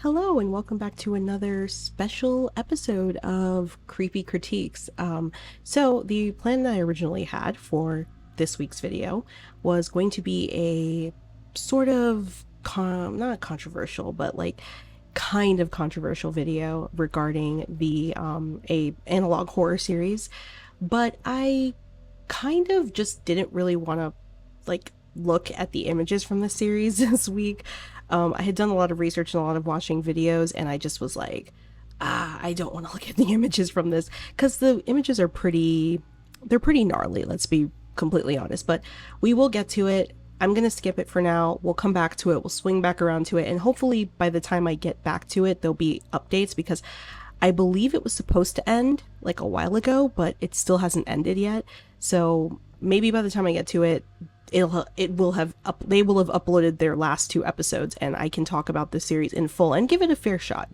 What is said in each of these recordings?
Hello, and welcome back to another special episode of Creepy Critiques. The plan that I originally had for this week's video was going to be a sort of not controversial, but like kind of controversial video regarding the a analog horror series, but I kind of just didn't really want to look at the images from the series this week. I had done a lot of research and a lot of watching videos, and I just was like, I don't want to look at the images from this because the images are they're pretty gnarly, let's be completely honest, but we will get to it. I'm going to skip it for now. We'll come back to it. We'll swing back around to it. And hopefully by the time I get back to it, there'll be updates because I believe it was supposed to end like a while ago, but it still hasn't ended yet. So maybe by the time I get to it, they will have uploaded their last two episodes and I can talk about this series in full and give it a fair shot.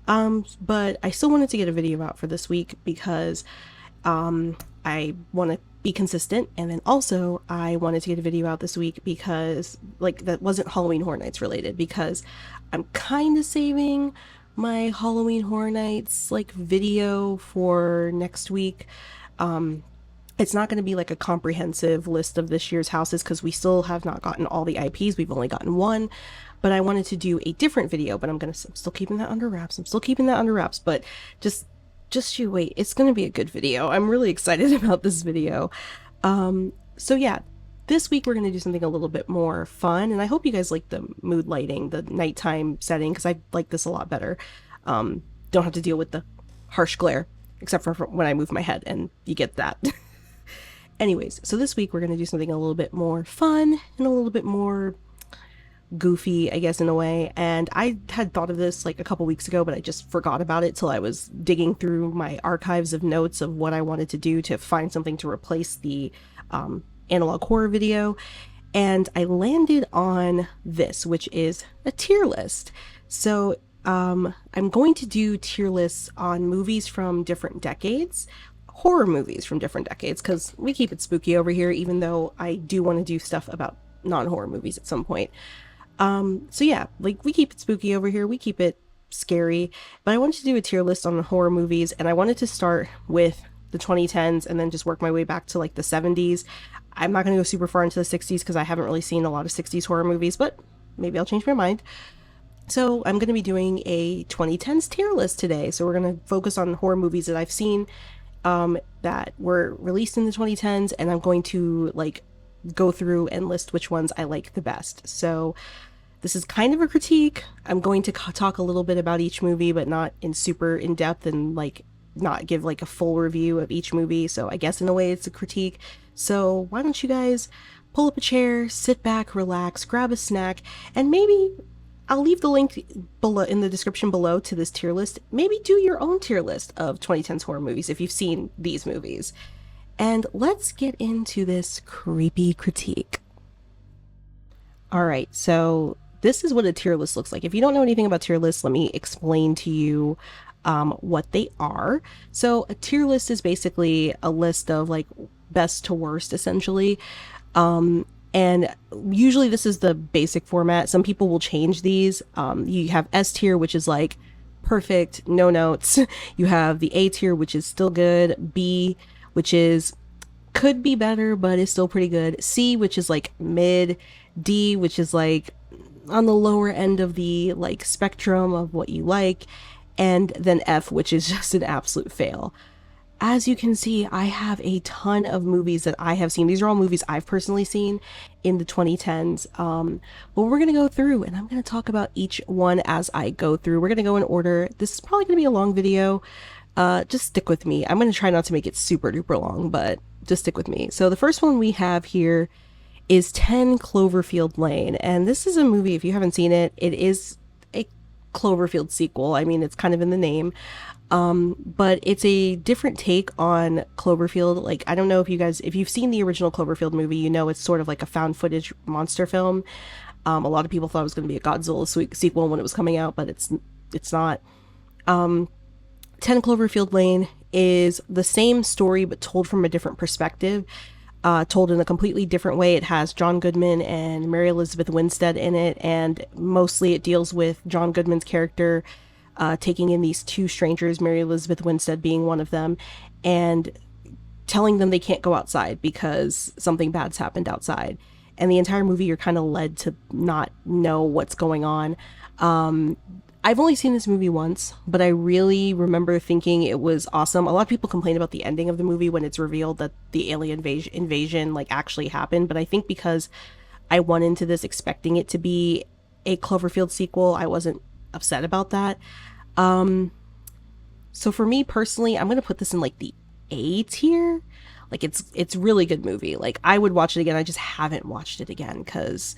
But I still wanted to get a video out for this week because I want to be consistent, and then also I wanted to get a video out this week because that wasn't Halloween Horror Nights related, because I'm kind of saving my Halloween Horror Nights video for next week. It's not going to be like a comprehensive list of this year's houses because we still have not gotten all the IPs. We've only gotten one, but I wanted to do a different video, but I'm still keeping that under wraps. But just you wait. It's going to be a good video. I'm really excited about this video. So yeah, this week we're going to do something a little bit more fun, and I hope you guys like the mood lighting, the nighttime setting, because I like this a lot better. Don't have to deal with the harsh glare, except for when I move my head, and you get that. Anyways, so this week we're going to do something a little bit more fun and a little bit more goofy, I guess, in a way. And I had thought of this a couple weeks ago, but I just forgot about it till I was digging through my archives of notes of what I wanted to do to find something to replace the analog horror video. And I landed on this, which is a tier list. So I'm going to do tier lists on movies from different decades, horror movies from different decades, because we keep it spooky over here, even though I do want to do stuff about non-horror movies at some point. So yeah, we keep it spooky over here, we keep it scary, but I wanted to do a tier list on horror movies, and I wanted to start with the 2010s and then just work my way back to the 70s. I'm not going to go super far into the 60s because I haven't really seen a lot of 60s horror movies, but maybe I'll change my mind. So I'm going to be doing a 2010s tier list today. So we're going to focus on horror movies that I've seen that were released in the 2010s, and I'm going to go through and list which ones I like the best. So this is kind of a critique. I'm going to talk a little bit about each movie, but not in super in depth, and not give a full review of each movie. So I guess in a way it's a critique. So why don't you guys pull up a chair, sit back, relax, grab a snack, and maybe I'll leave the link below in the description below to this tier list. Maybe do your own tier list of 2010s horror movies if you've seen these movies. And let's get into this creepy critique. All right, so this is what a tier list looks like. If you don't know anything about tier lists, let me explain to you what they are. So a tier list is basically a list of best to worst, essentially. And usually this is the basic format. Some people will change these. You have S tier, which is perfect, no notes. You have the A tier, which is still good. B, which is could be better, but is still pretty good. C, which is mid. D, which is on the lower end of the spectrum of what you like. And then F, which is just an absolute fail. As you can see, I have a ton of movies that I have seen. These are all movies I've personally seen in the 2010s. But we're going to go through, and I'm going to talk about each one as I go through. We're going to go in order. This is probably going to be a long video. Just stick with me. I'm going to try not to make it super duper long, but just stick with me. So the first one we have here is 10 Cloverfield Lane. And this is a movie, if you haven't seen it, it is a Cloverfield sequel. I mean, it's kind of in the name. But it's a different take on Cloverfield. I don't know if you've seen the original Cloverfield movie, it's sort of like a found footage monster film. A lot of people thought it was going to be a Godzilla sequel when it was coming out, but it's not. 10 Cloverfield Lane is the same story, but told from a different perspective. told in a completely different way. It has John Goodman and Mary Elizabeth Winstead in it, and mostly it deals with John Goodman's character taking in these two strangers, Mary Elizabeth Winstead being one of them, and telling them they can't go outside because something bad's happened outside. And the entire movie, you're kind of led to not know what's going on. I've only seen this movie once, but I really remember thinking it was awesome. A lot of people complain about the ending of the movie when it's revealed that the alien invasion like actually happened, but I think because I went into this expecting it to be a Cloverfield sequel, I wasn't upset about that. Um, so for me personally, I'm gonna put this in like the A tier. Like it's really good movie. Like I would watch it again. I just haven't watched it again because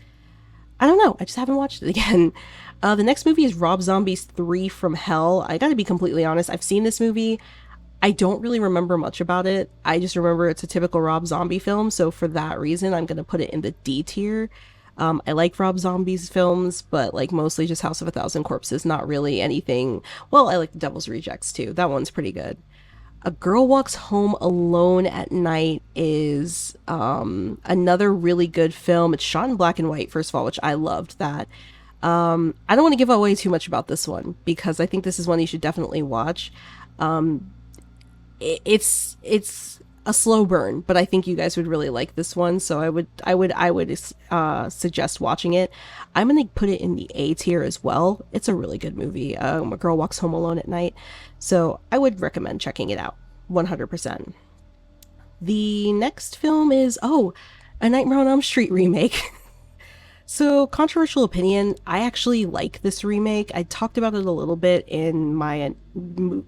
I don't know. I just haven't watched it again. The next movie is Rob Zombie's Three from Hell. I gotta be completely honest. I've seen this movie. I don't really remember much about it. I just remember it's a typical Rob Zombie film. So for that reason, I'm gonna put it in the D tier. I like Rob Zombie's films, but like mostly just House of a Thousand Corpses, not really anything. Well, I like The Devil's Rejects too. That one's pretty good. A Girl Walks Home Alone at Night is another really good film. It's shot in black and white, first of all, which I loved that. I don't want to give away too much about this one because I think this is one you should definitely watch. It's a slow burn, but I think you guys would really like this one. So I would suggest watching it. I'm gonna put it in the A tier as well. It's a really good movie. A Girl Walks Home Alone at Night, so I would recommend checking it out 100%. The next film is A Nightmare on Elm Street remake. So, controversial opinion, I actually like this remake. I talked about it a little bit in my Vin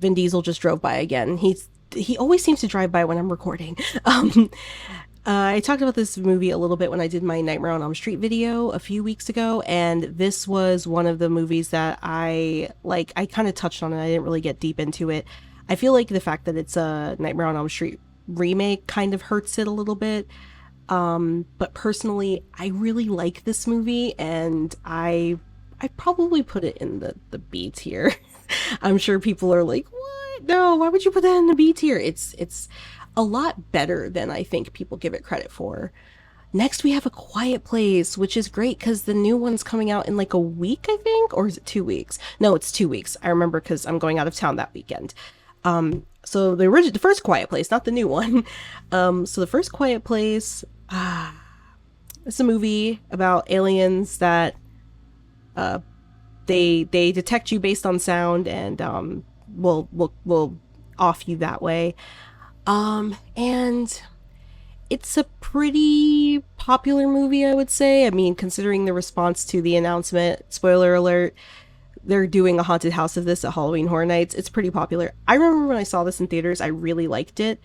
Diesel just drove by again. He always seems to drive by when I'm recording. Um, I talked about this movie a little bit when I did my Nightmare on Elm Street video a few weeks ago, and this was one of the movies that I like. I kind of touched on it. I didn't really get deep into it. I feel like the fact that it's a Nightmare on Elm Street remake kind of hurts it a little bit. But personally, I really like this movie, and I probably put it in the B tier. I'm sure people are like, "What? No, why would you put that in the B tier?" It's a lot better than I think people give it credit for. Next, we have A Quiet Place, which is great because the new one's coming out in like a week, I think, or is it 2 weeks? No, it's 2 weeks. I remember because I'm going out of town that weekend. So the first Quiet Place, not the new one. So the first Quiet Place, it's a movie about aliens that uh, they detect you based on sound and will off you that way. And it's a pretty popular movie, I would say. I mean, considering the response to the announcement, spoiler alert, they're doing a haunted house of this at Halloween Horror Nights. It's pretty popular. I remember when I saw this in theaters, I really liked it.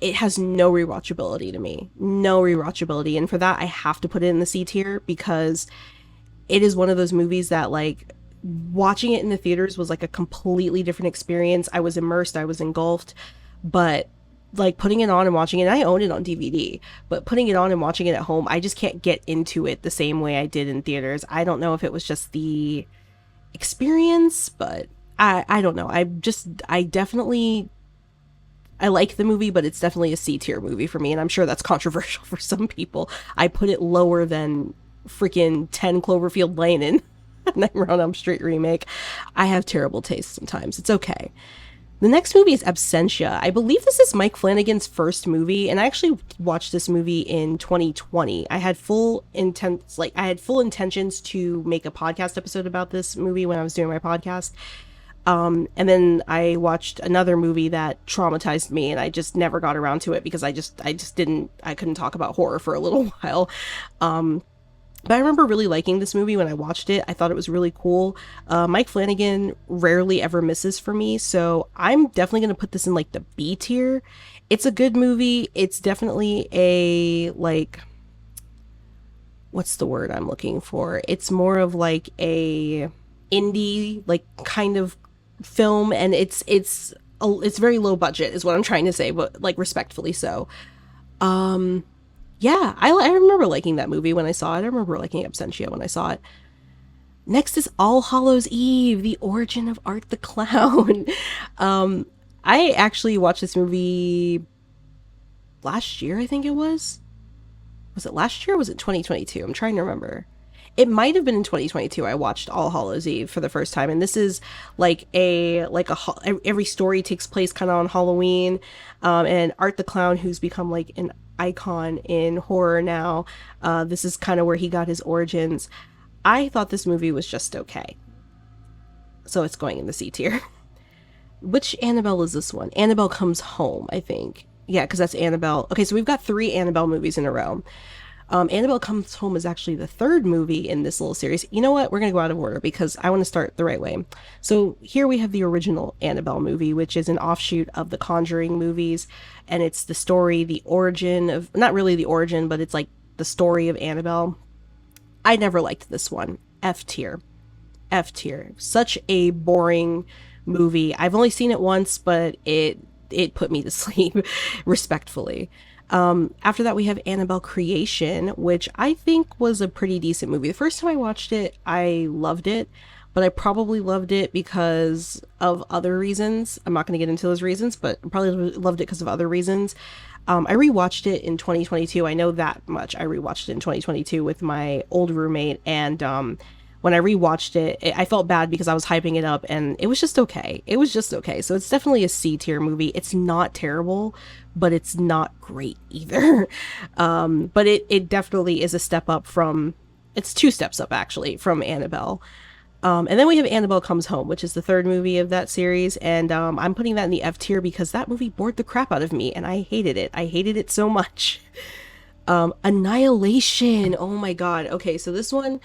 It has no rewatchability to me. No rewatchability. And for that, I have to put it in the C tier because it is one of those movies that, like, watching it in the theaters was like a completely different experience. I was immersed, I was engulfed, but like putting it on and watching it, and I own it on DVD, but putting it on and watching it at home, I just can't get into it the same way I did in theaters. I don't know if it was just the experience, but I don't know. I definitely I like the movie, but it's definitely a C tier movie for me, and I'm sure that's controversial for some people. I put it lower than freaking 10 Cloverfield Lane and Nightmare on Elm Street remake. I have terrible taste sometimes. It's okay. The next movie is Absentia. I believe this is Mike Flanagan's first movie, and I actually watched this movie in 2020. I had full intentions to make a podcast episode about this movie when I was doing my podcast. And then I watched another movie that traumatized me, and I just never got around to it because I couldn't talk about horror for a little while. But I remember really liking this movie when I watched it. I thought it was really cool. Mike Flanagan rarely ever misses for me, so I'm definitely going to put this in like the B tier. It's a good movie. It's definitely a, like, what's the word I'm looking for? It's more of like a indie, like, kind of film, and it's very low budget is what I'm trying to say, but like respectfully so. Yeah, I remember liking that movie when I saw it. I remember liking Absentia when I saw it. Next is All Hallows Eve, The Origin of Art the Clown. I actually watched this movie last year, I think it was. Was it last year or was it 2022? I'm trying to remember. It might have been in 2022 I watched All Hallows Eve for the first time, and this is every story takes place kind of on Halloween. And Art the Clown, who's become like an icon in horror now, this is kind of where he got his origins. I thought this movie was just okay, so it's going in the C tier. Which Annabelle is this one? Annabelle Comes Home, I think. Yeah, because that's Annabelle. Okay, so we've got three Annabelle movies in a row. Annabelle Comes Home is actually the third movie in this little series. You know what? We're going to go out of order because I want to start the right way. So here we have the original Annabelle movie, which is an offshoot of the Conjuring movies. And it's the story, the origin of, not really the origin, but it's like the story of Annabelle. I never liked this one. F tier. F tier. Such a boring movie. I've only seen it once, but it put me to sleep, respectfully. After that, we have Annabelle Creation, which I think was a pretty decent movie. The first time I watched it, I loved it, but I probably loved it because of other reasons. I'm not going to get into those reasons, but I probably loved it because of other reasons. I rewatched it in 2022. I know that much. I rewatched it in 2022 with my old roommate, and when I rewatched it, I felt bad because I was hyping it up, and it was just okay. It was just okay. So it's definitely a C tier movie. It's not terrible, but it's not great either. But it definitely is a step up from, it's two steps up actually from Annabelle. And then we have Annabelle Comes Home, which is the third movie of that series, and I'm putting that in the F tier because that movie bored the crap out of me, and I hated it. I hated it so much. Annihilation. Oh my god. Okay, so this one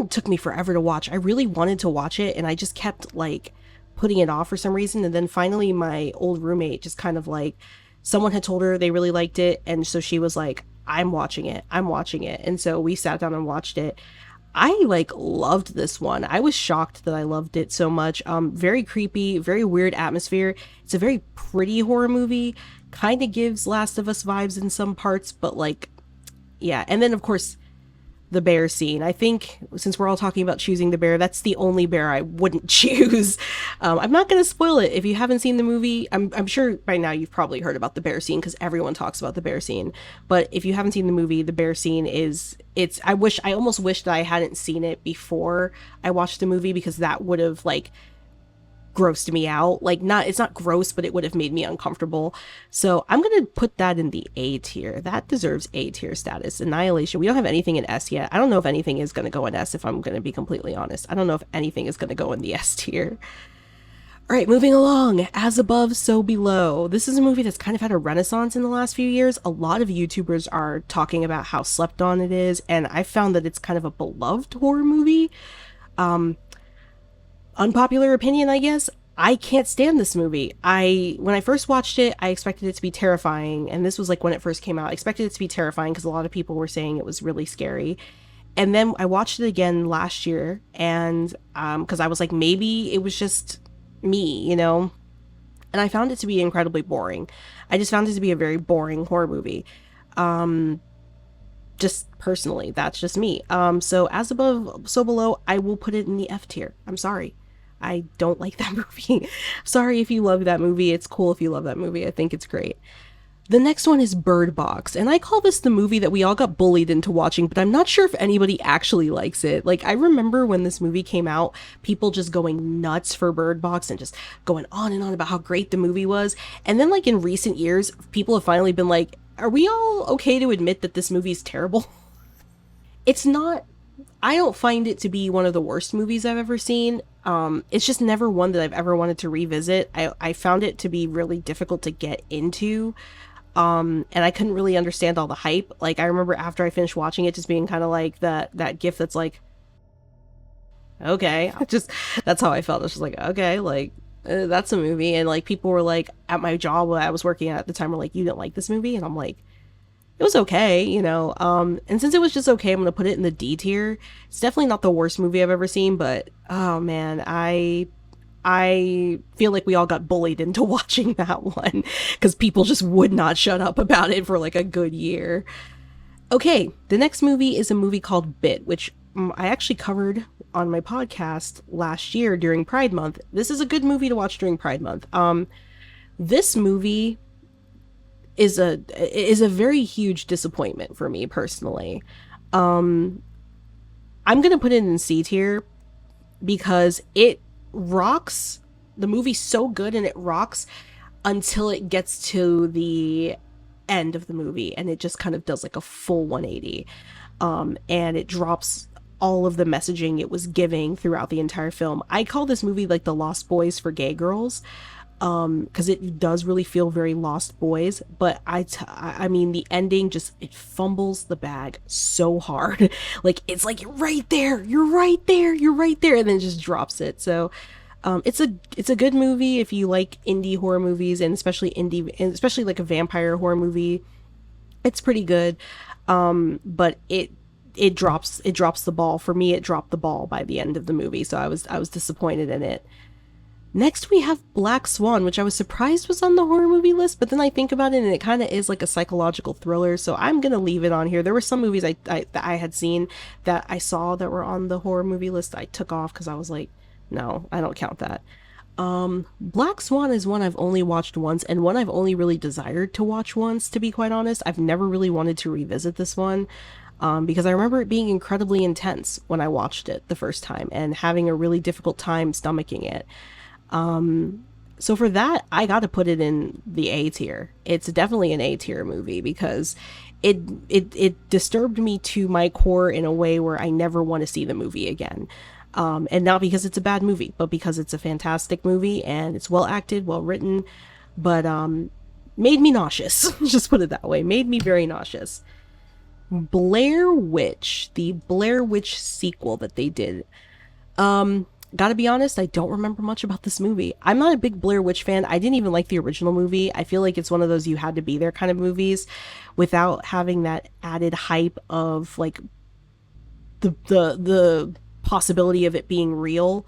took me forever to watch. I really wanted to watch it, and I just kept like putting it off for some reason. And then finally, my old roommate just kind of like, someone had told her they really liked it, and so she was like, I'm watching it. I'm watching it. And so we sat down and watched it. I like loved this one. I was shocked that I loved it so much. Very creepy, very weird atmosphere. It's a very pretty horror movie. Kind of gives Last of Us vibes in some parts, but like, yeah. And then of course, the bear scene. I think since we're all talking about choosing the bear, that's the only bear I wouldn't choose. I'm not going to spoil it. If you haven't seen the movie, I'm sure by now you've probably heard about the bear scene because everyone talks about the bear scene. But if you haven't seen the movie, the bear scene I almost wish that I hadn't seen it before I watched the movie because that would have like grossed me out. Like, not, it's not gross, but it would have made me uncomfortable. So I'm gonna put that in the A tier. That deserves A tier status. Annihilation. We don't have anything in S yet. I don't know if anything is gonna go in S, if I'm gonna be completely honest. I don't know if anything is gonna go in the S tier. All right, moving along. As Above, So Below. This is a movie that's kind of had a renaissance in the last few years. A lot of YouTubers are talking about how slept on it is, and I found that it's kind of a beloved horror movie. Unpopular opinion, I guess. I can't stand this movie. When I first watched it, I expected it to be terrifying, and this was like when it first came out. I expected it to be terrifying because a lot of people were saying it was really scary. And then I watched it again last year, and because I was like, maybe it was just me, you know? And I found it to be incredibly boring. I just found it to be a very boring horror movie. Just personally, that's just me. So As Above, So Below, I will put it in the F tier. I'm sorry. I don't like that movie. Sorry if you love that movie. It's cool if you love that movie. I think it's great. The next one is Bird Box, and I call this the movie that we all got bullied into watching, but I'm not sure if anybody actually likes it. Like, I remember when this movie came out, people just going nuts for Bird Box and just going on and on about how great the movie was. And then, like, in recent years, people have finally been like, are we all okay to admit that this movie's terrible? It's not, I don't find it to be one of the worst movies I've ever seen. It's just never one that I've ever wanted to revisit. I found it to be really difficult to get into. And I couldn't really understand all the hype. Like, I remember after I finished watching it just being kind of like that gif that's like, okay, that's how I felt. It's just like, okay, like, that's a movie. And like, people were like, at my job I was working at the time, were like, you didn't like this movie? And I'm like, it was okay, you know. And since it was just okay, I'm gonna put it in the D tier. It's definitely not the worst movie I've ever seen, but oh man, I feel like we all got bullied into watching that one because people just would not shut up about it for like a good year. Okay, the next movie is a movie called Bit, which I actually covered on my podcast last year during Pride Month. This is a good movie to watch during Pride Month. This movie is a very huge disappointment for me personally. Um, I'm gonna put it in C tier because it rocks. The movie's so good and it rocks until it gets to the end of the movie and it just kind of does like a full 180. And it drops all of the messaging it was giving throughout the entire film. I call this movie like the Lost Boys for gay girls, because it does really feel very Lost Boys. But I mean, the ending just it fumbles the bag so hard. Like it's like you're right there, you're right there, you're right there, and then it just drops it. So it's a good movie if you like indie horror movies, and especially like a vampire horror movie. It's pretty good, but it drops the ball for me. It dropped the ball by the end of the movie, so I was disappointed in it. Next, we have Black Swan, which I was surprised was on the horror movie list, but then I think about it and it kind of is like a psychological thriller, so I'm gonna leave it on here. There were some movies that I had seen that I saw that were on the horror movie list I took off because I was like, no, I don't count that. Black Swan is one I've only watched once and one I've only really desired to watch once, to be quite honest. I've never really wanted to revisit this one. Because I remember it being incredibly intense when I watched it the first time and having a really difficult time stomaching it. So for that, I got to put it in the A tier. It's definitely an A tier movie because it disturbed me to my core in a way where I never want to see the movie again. And not because it's a bad movie, but because it's a fantastic movie and it's well acted, well written, but made me nauseous. Just put it that way. Made me very nauseous. Blair Witch, the Blair Witch sequel that they did. Gotta be honest, I don't remember much about this movie. I'm not a big Blair Witch fan. I didn't even like the original movie. I feel like it's one of those you had to be there kind of movies without having that added hype of like the possibility of it being real.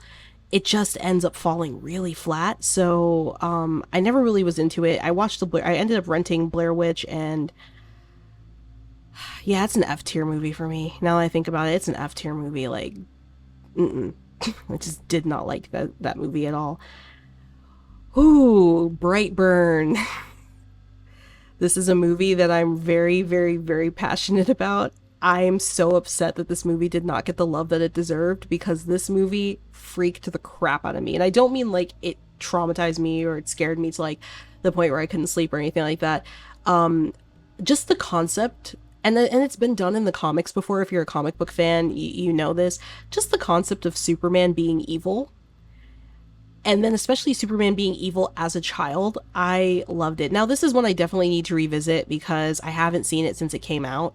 It just ends up falling really flat. So I never really was into it. I ended up renting Blair Witch, and yeah, it's an F tier movie for me. Now that I think about it, it's an F tier movie. Like, mm-mm. I just did not like that movie at all. Ooh, Brightburn. This is a movie that I'm very, very, very passionate about. I'm so upset that this movie did not get the love that it deserved because this movie freaked the crap out of me. And I don't mean like it traumatized me or it scared me to like the point where I couldn't sleep or anything like that. Just the concept, and it's been done in the comics before. If you're a comic book fan, you know this. Just the concept of Superman being evil, and then especially Superman being evil as a child, I loved it. Now, this is one I definitely need to revisit because I haven't seen it since it came out.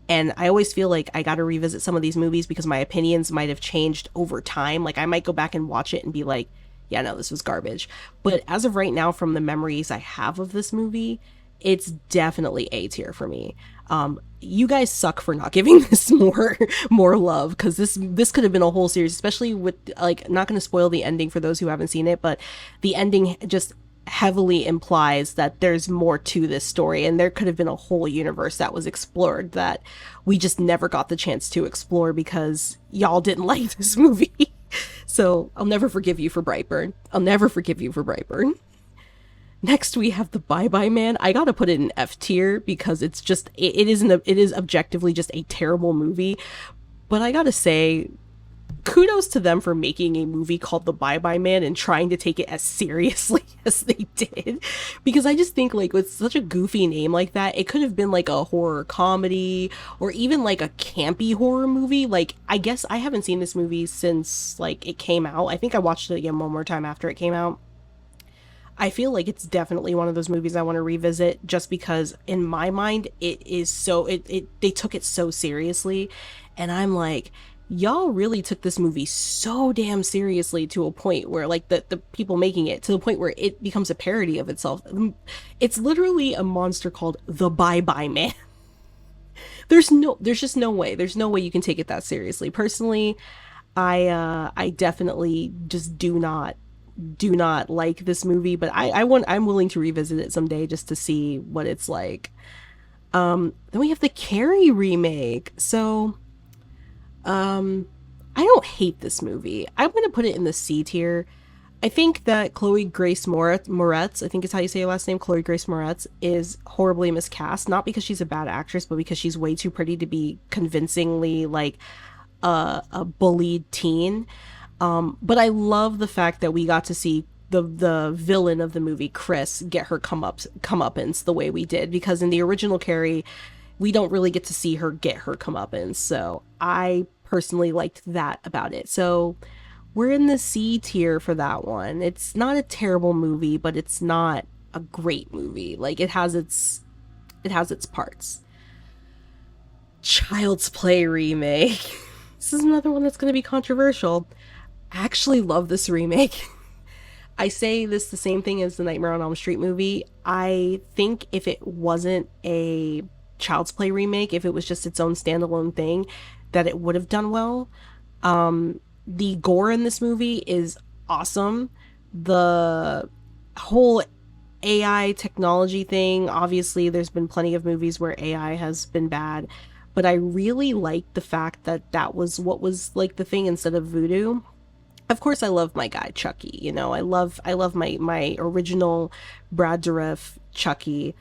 And I always feel like I got to revisit some of these movies because my opinions might have changed over time. Like, I might go back and watch it and be like, yeah, no, this was garbage. But as of right now, from the memories I have of this movie, it's definitely A tier for me. You guys suck for not giving this more love, because this could have been a whole series, especially with like, not going to spoil the ending for those who haven't seen it, but the ending just heavily implies that there's more to this story, and there could have been a whole universe that was explored that we just never got the chance to explore because y'all didn't like this movie. So I'll never forgive you for Brightburn. I'll never forgive you for Brightburn. Next, we have The Bye Bye Man. I gotta put it in F tier because it's just it is objectively just a terrible movie. But I gotta say, kudos to them for making a movie called The Bye Bye Man and trying to take it as seriously as they did. Because I just think, like, with such a goofy name like that, it could have been like a horror comedy or even like a campy horror movie. Like, I guess I haven't seen this movie since like it came out. I think I watched it again one more time after it came out. I feel like it's definitely one of those movies I want to revisit just because in my mind it is so it they took it so seriously, and I'm like, y'all really took this movie so damn seriously to a point where like the people making it to the point where it becomes a parody of itself. It's literally a monster called the Bye Bye Man. There's just no way. There's no way you can take it that seriously. Personally, I definitely just do not like this movie, but I'm willing to revisit it someday just to see what it's like. Then we have the Carrie remake. So I don't hate this movie. I'm gonna put it in the C tier. I think that Chloe Grace Moretz, I think is how you say her last name, Chloe Grace Moretz, is horribly miscast. Not because she's a bad actress, but because she's way too pretty to be convincingly like a bullied teen. But I love the fact that we got to see the villain of the movie, Chris, get her comeuppance the way we did, because in the original Carrie, we don't really get to see her get her comeuppance. So I personally liked that about it. So we're in the C tier for that one. It's not a terrible movie, but it's not a great movie. Like it has its parts. Child's Play remake. This is another one that's going to be controversial. I actually love this remake. I say this the same thing as the Nightmare on Elm Street movie. I think if it wasn't a Child's Play remake, if it was just its own standalone thing, that it would have done well. The gore in this movie is awesome. The whole AI technology thing, obviously, there's been plenty of movies where AI has been bad, but I really like the fact that that was what was like the thing instead of voodoo. Of course, I love my guy Chucky. I love my original Brad Dourif Chucky,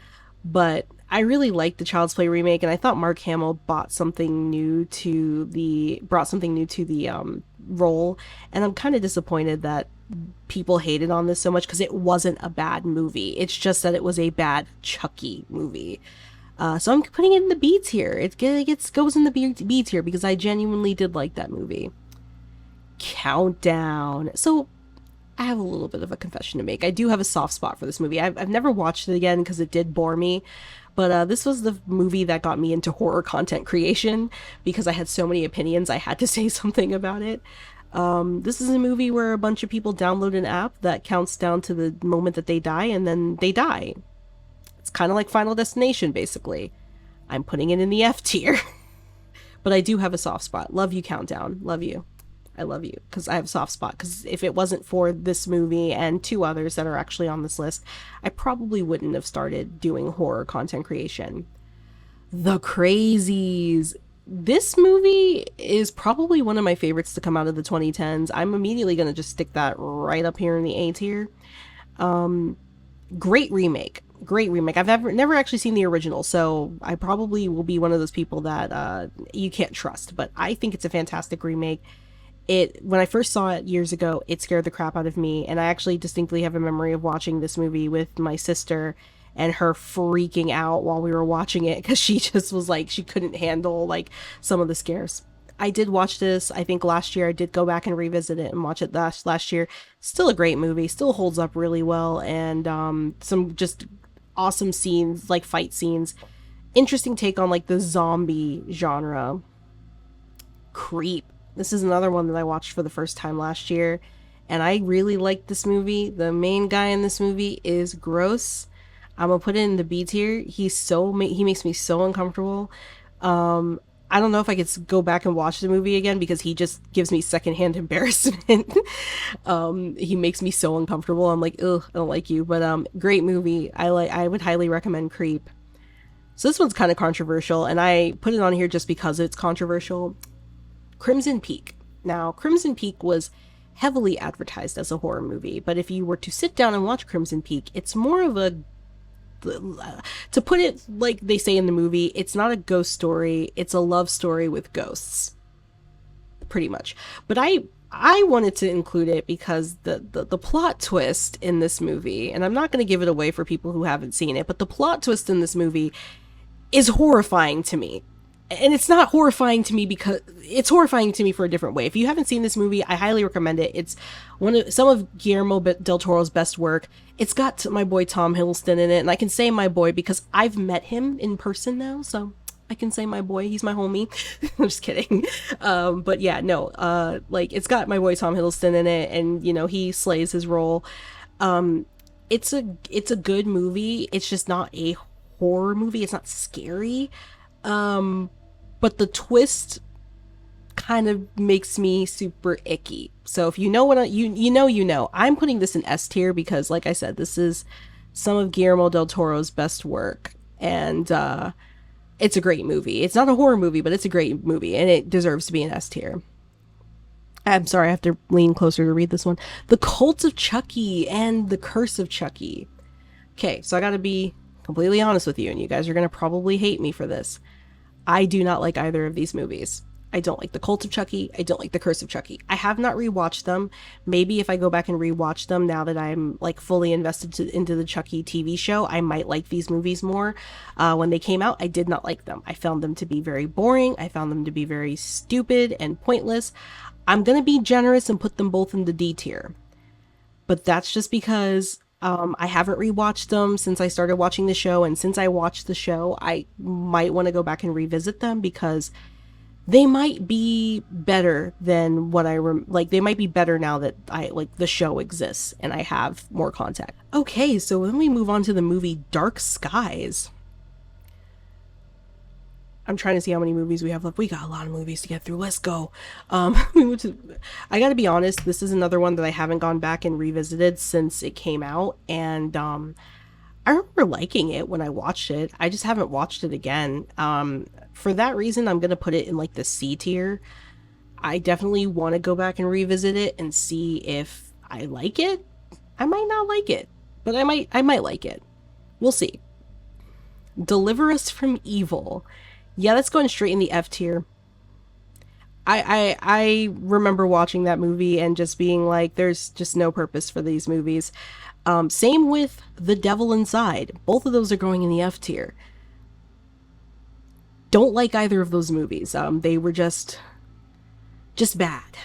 but I really liked the Child's Play remake, and I thought Mark Hamill brought something new to the role, and I'm kind of disappointed that people hated on this so much because it wasn't a bad movie. It's just that it was a bad Chucky movie. So I'm putting it in the B tier. Goes in the B tier because I genuinely did like that movie. Countdown. So I have a little bit of a confession to make. I do have a soft spot for this movie. I've never watched it again because it did bore me. But this was the movie that got me into horror content creation because I had so many opinions. I had to say something about it. This is a movie where a bunch of people download an app that counts down to the moment that they die, and then they die. It's kind of like Final Destination, basically. I'm putting it in the F tier. But I do have a soft spot. Love you, Countdown. Love you. I love you because I have a soft spot. Because if it wasn't for this movie and two others that are actually on this list, I probably wouldn't have started doing horror content creation. The Crazies. This movie is probably one of my favorites to come out of the 2010s. I'm immediately going to just stick that right up here in the A tier. Great remake. Great remake. I've never actually seen the original, so I probably will be one of those people that you can't trust. But I think it's a fantastic remake. It When I first saw it years ago, it scared the crap out of me, and I actually distinctly have a memory of watching this movie with my sister and her freaking out while we were watching it because she just was like she couldn't handle like some of the scares. I did watch this, I think last year. I did go back and revisit it and watch it last year. Still a great movie, still holds up really well, and some just awesome scenes, like fight scenes. Interesting take on like the zombie genre. Creep. This is another one that I watched for the first time last year, and I really liked this movie. The main guy in this movie is gross. I'm gonna put it in the B tier. He makes me so uncomfortable. I don't know if I could go back and watch the movie again because he just gives me secondhand embarrassment. He makes me so uncomfortable. I'm like, ugh, I don't like you. But great movie. I would highly recommend Creep. So this one's kind of controversial, and I put it on here just because it's controversial. Crimson Peak. Now, Crimson Peak was heavily advertised as a horror movie, but if you were to sit down and watch Crimson Peak, it's more of a, to put it like they say in the movie, it's not a ghost story, it's a love story with ghosts, pretty much. But I wanted to include it because the plot twist in this movie, and I'm not going to give it away for people who haven't seen it, but the plot twist in this movie is horrifying to me. And it's not horrifying to me because it's horrifying to me for a different way. If you haven't seen this movie, I highly recommend it. It's some of Guillermo del Toro's best work. It's got my boy Tom Hiddleston in it, and I can say my boy because I've met him in person now, so I can say my boy. He's my homie. I'm just kidding. But yeah, no. Like it's got my boy Tom Hiddleston in it, and he slays his role. It's a good movie. It's just not a horror movie. It's not scary. But the twist kind of makes me super icky. So if you know what you know. I'm putting this in S tier because, like I said, this is some of Guillermo del Toro's best work, and it's a great movie. It's not a horror movie, but it's a great movie, and it deserves to be an S tier. I'm sorry, I have to lean closer to read this one. The Cult of Chucky and The Curse of Chucky. Okay, so I gotta be completely honest with you, and you guys are gonna probably hate me for this. I do not like either of these movies. I don't like The Cult of Chucky. I don't like The Curse of Chucky. I have not rewatched them. Maybe if I go back and rewatch them now that I'm like fully invested into the Chucky TV show, I might like these movies more. When they came out, I did not like them. I found them to be very boring. I found them to be very stupid and pointless. I'm gonna be generous and put them both in the D tier, but that's just because I haven't rewatched them since I started watching the show, and since I watched the show, I might want to go back and revisit them because they might be better than what like. They might be better now that I like the show exists and I have more contact. Okay, so then we move on to the movie Dark Skies. I'm trying to see how many movies we have left. We got a lot of movies to get through. Let's go. I gotta be honest, this is another one that I haven't gone back and revisited since it came out, and I remember liking it when I watched it. I just haven't watched it again. For that reason, I'm gonna put it in like the C tier. I definitely want to go back and revisit it and see if I like it. I might not like it, but I might like it. We'll see. Deliver Us from Evil. Yeah, that's going straight in the F tier. I remember watching that movie and just being like, there's just no purpose for these movies. Same with The Devil Inside. Both of those are going in the F tier. Don't like either of those movies. They were just bad.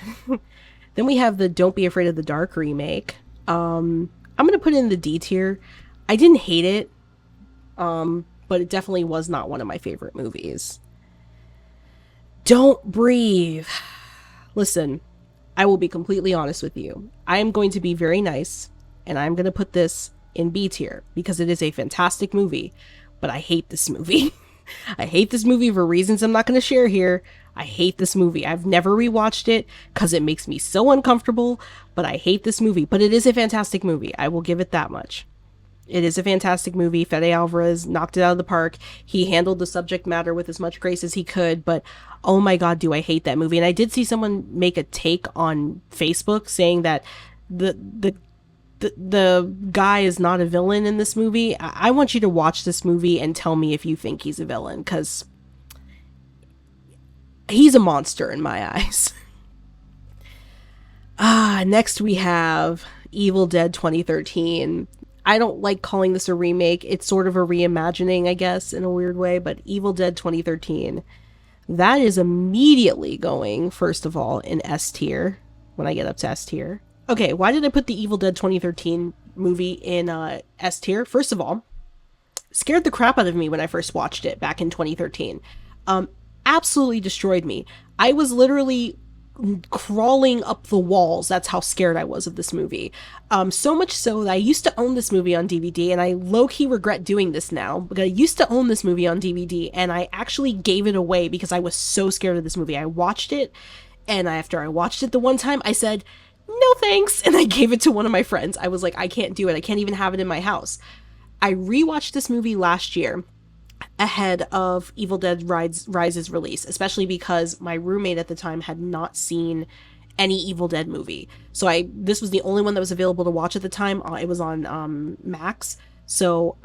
Then we have the Don't Be Afraid of the Dark remake. I'm gonna put it in the D tier. I didn't hate it. But it definitely was not one of my favorite movies. Don't Breathe. Listen, I will be completely honest with you. I am going to be very nice, and I'm going to put this in B tier because it is a fantastic movie, but I hate this movie. I hate this movie for reasons I'm not going to share here. I hate this movie. I've never rewatched it because it makes me so uncomfortable, but I hate this movie. But it is a fantastic movie. I will give it that much. It is a fantastic movie. Fede Alvarez knocked it out of the park. He handled the subject matter with as much grace as he could, but oh my god, do I hate that movie. And I did see someone make a take on Facebook saying that the guy is not a villain in this movie. I want you to watch this movie and tell me if you think he's a villain, because he's a monster in my eyes. Next we have Evil Dead 2013. I don't like calling this a remake. It's sort of a reimagining, I guess, in a weird way, but Evil Dead 2013, that is immediately going, first of all, in S tier, when I get up to S tier. Okay, why did I put the Evil Dead 2013 movie in S tier? First of all, scared the crap out of me when I first watched it back in 2013. Absolutely destroyed me. I was literally crawling up the walls. That's how scared I was of this movie. So much so that I used to own this movie on DVD, and I low-key regret doing this now, because I used to own this movie on DVD, and I actually gave it away because I was so scared of this movie. I watched it, and after I watched it the one time, I said, no thanks, and I gave it to one of my friends. I was like, I can't do it. I can't even have it in my house. I rewatched this movie last year, ahead of Evil Dead Rise's release, especially because my roommate at the time had not seen any Evil Dead movie. So this was the only one that was available to watch at the time. It was on Max. So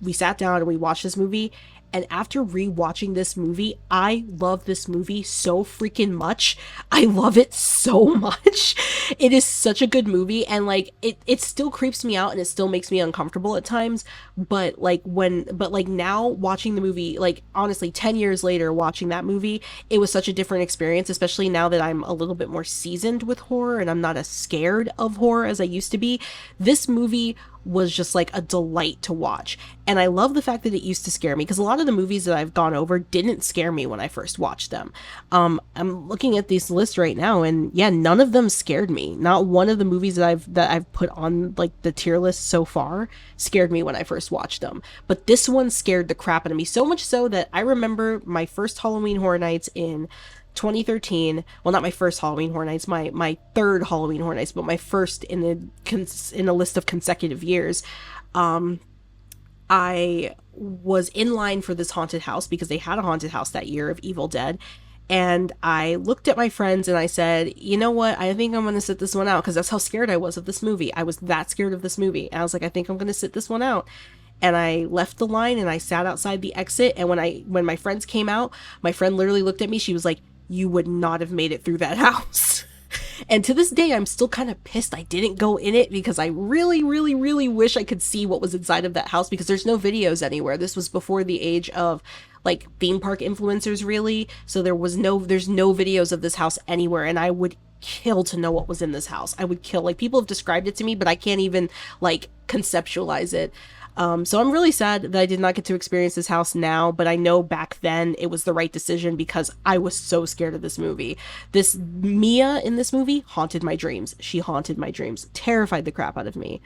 we sat down and we watched this movie. And after rewatching this movie, I love this movie so freaking much. I love it so much. It is such a good movie, and like it still creeps me out and it still makes me uncomfortable at times. But now watching the movie, like honestly, 10 years later watching that movie, it was such a different experience, especially now that I'm a little bit more seasoned with horror and I'm not as scared of horror as I used to be. This movie was just like a delight to watch. And I love the fact that it used to scare me, because a lot of the movies that I've gone over didn't scare me when I first watched them. I'm looking at this list right now, and yeah, none of them scared me. Not one of the movies that I've put on like the tier list so far scared me when I first watched them. But this one scared the crap out of me, so much so that I remember my first Halloween Horror Nights in 2013. Well, not my first Halloween Horror Nights, my third Halloween Horror Nights, but my first in a list of consecutive years. I was in line for this haunted house because they had a haunted house that year of Evil Dead, And I looked at my friends and I said, you know what? I think I'm going to sit this one out because that's how scared I was of this movie. I was that scared of this movie. And I was like, I think I'm going to sit this one out. And I left the line and I sat outside the exit. And when my friends came out, my friend literally looked at me. She was like, you would not have made it through that house. And to this day, I'm still kind of pissed I didn't go in it because I really, really, really wish I could see what was inside of that house because there's no videos anywhere. This was before the age of like theme park influencers, really. So there's no videos of this house anywhere. And I would kill to know what was in this house. I would kill. Like, people have described it to me, but I can't even like conceptualize it. So I'm really sad that I did not get to experience this house now, but I know back then it was the right decision because I was so scared of this movie. This Mia in this movie haunted my dreams. She haunted my dreams, terrified the crap out of me.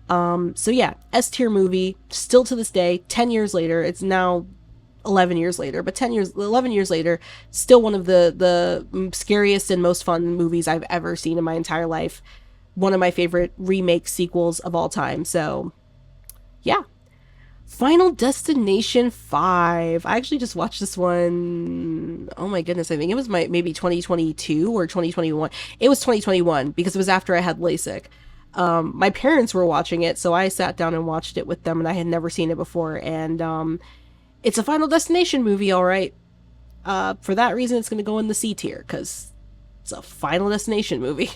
So yeah, S tier movie, still to this day, 10 years later, it's now 11 years later, but 11 years later, still one of the scariest and most fun movies I've ever seen in my entire life. One of my favorite remake sequels of all time. So yeah. Final Destination 5. I actually just watched this one. Oh my goodness. I think it was maybe 2022 or 2021. It was 2021 because it was after I had LASIK. My parents were watching it, so I sat down and watched it with them, and I had never seen it before. And it's a Final Destination movie, all right. For that reason, it's going to go in the C tier because it's a Final Destination movie.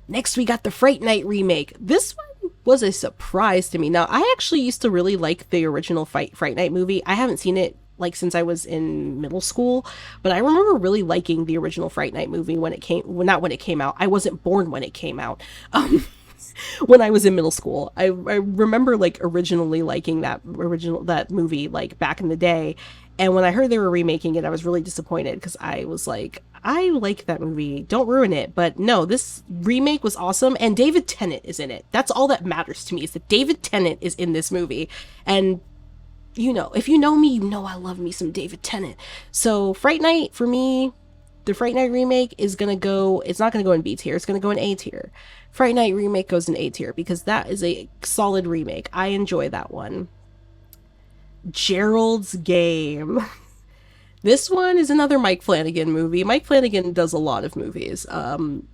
Next, we got the Fright Night remake. This one was a surprise to me. Now, I actually used to really like the original Fright Night movie. I haven't seen it like since I was in middle school, but I remember really liking the original Fright Night movie when it came, well, not when it came out. I wasn't born when it came out. When I was in middle school, I remember like originally liking that movie like back in the day. And when I heard they were remaking it, I was really disappointed because I was like, I like that movie. Don't ruin it. But no, this remake was awesome. And David Tennant is in it. That's all that matters to me, is that David Tennant is in this movie. And you know, if you know me, you know I love me some David Tennant. So Fright Night, for me, the Fright Night remake is going to go, it's not going to go in B tier. It's going to go in A tier. Fright Night remake goes in A tier because that is a solid remake. I enjoy that one. Gerald's Game. This one is another Mike Flanagan movie. Mike Flanagan does a lot of movies,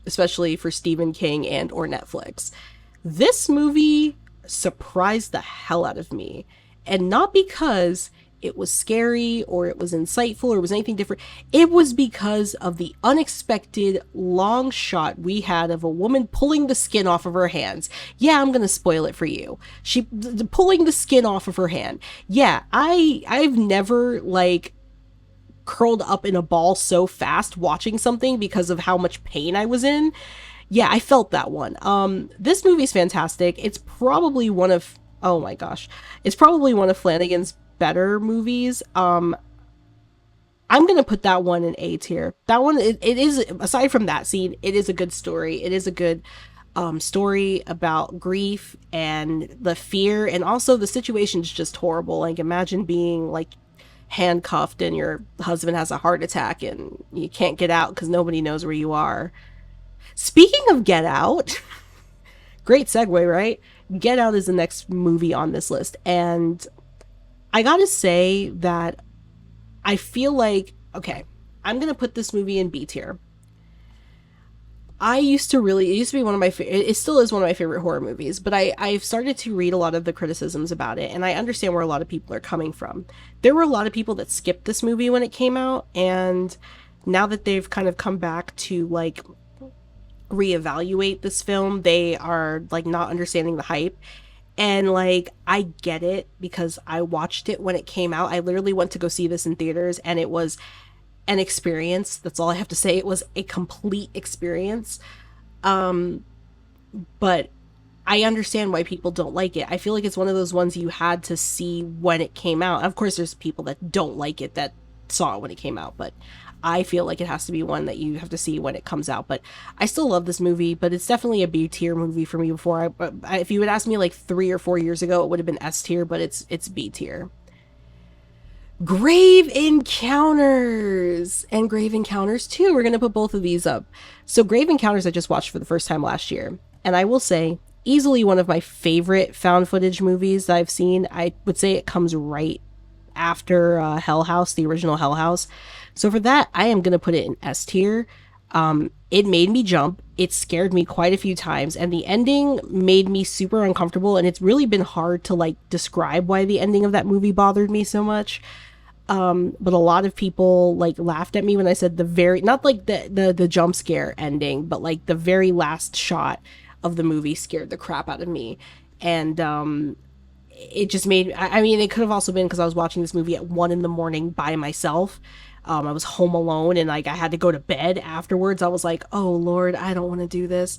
especially for Stephen King and or Netflix. This movie surprised the hell out of me. And not because it was scary or it was insightful or it was anything different. It was because of the unexpected long shot we had of a woman pulling the skin off of her hands. Yeah, I'm going to spoil it for you. She pulling the skin off of her hand. Yeah, I've never like curled up in a ball so fast watching something because of how much pain I was in. Yeah, I felt that one. This movie's fantastic. It's probably one of, oh my gosh, it's probably one of Flanagan's better movies. I'm gonna put that one in A tier. That one, it is, aside from that scene, it is a good story. It is a good story about grief and the fear, and also the situation's just horrible. Like, imagine being like handcuffed and your husband has a heart attack and you can't get out because nobody knows where you are. Speaking of Get Out, great segue, right? Get Out is the next movie on this list, and I gotta say that I feel like, okay, I'm gonna put this movie in B tier. It used to be one of my, it still is one of my favorite horror movies, but I've started to read a lot of the criticisms about it, and I understand where a lot of people are coming from. There were a lot of people that skipped this movie when it came out, and now that they've kind of come back to like reevaluate this film, they are like not understanding the hype. And like, I get it because I watched it when it came out. I literally went to go see this in theaters, and it was an experience. That's all I have to say. It was a complete experience. But I understand why people don't like it. I feel like it's one of those ones you had to see when it came out. Of course, there's people that don't like it that saw it when it came out, but I feel like it has to be one that you have to see when it comes out. But I still love this movie, but it's definitely a B tier movie for me. Before if you would ask me like 3 or 4 years ago, it would have been S tier, but it's B tier. Grave Encounters and Grave Encounters 2. We're going to put both of these up. So Grave Encounters I just watched for the first time last year, and I will say easily one of my favorite found footage movies that I've seen. I would say it comes right after Hell House, the original Hell House. So for that, I am gonna put it in S tier. It made me jump. It scared me quite a few times, and the ending made me super uncomfortable. And it's really been hard to like describe why the ending of that movie bothered me so much. But a lot of people like laughed at me when I said the very not like the jump scare ending, but like the very last shot of the movie scared the crap out of me. And it just made I mean it could have also been because I was watching this movie at 1 a.m. by myself. I was home alone and like I had to go to bed afterwards. I was like, oh Lord, I don't want to do this.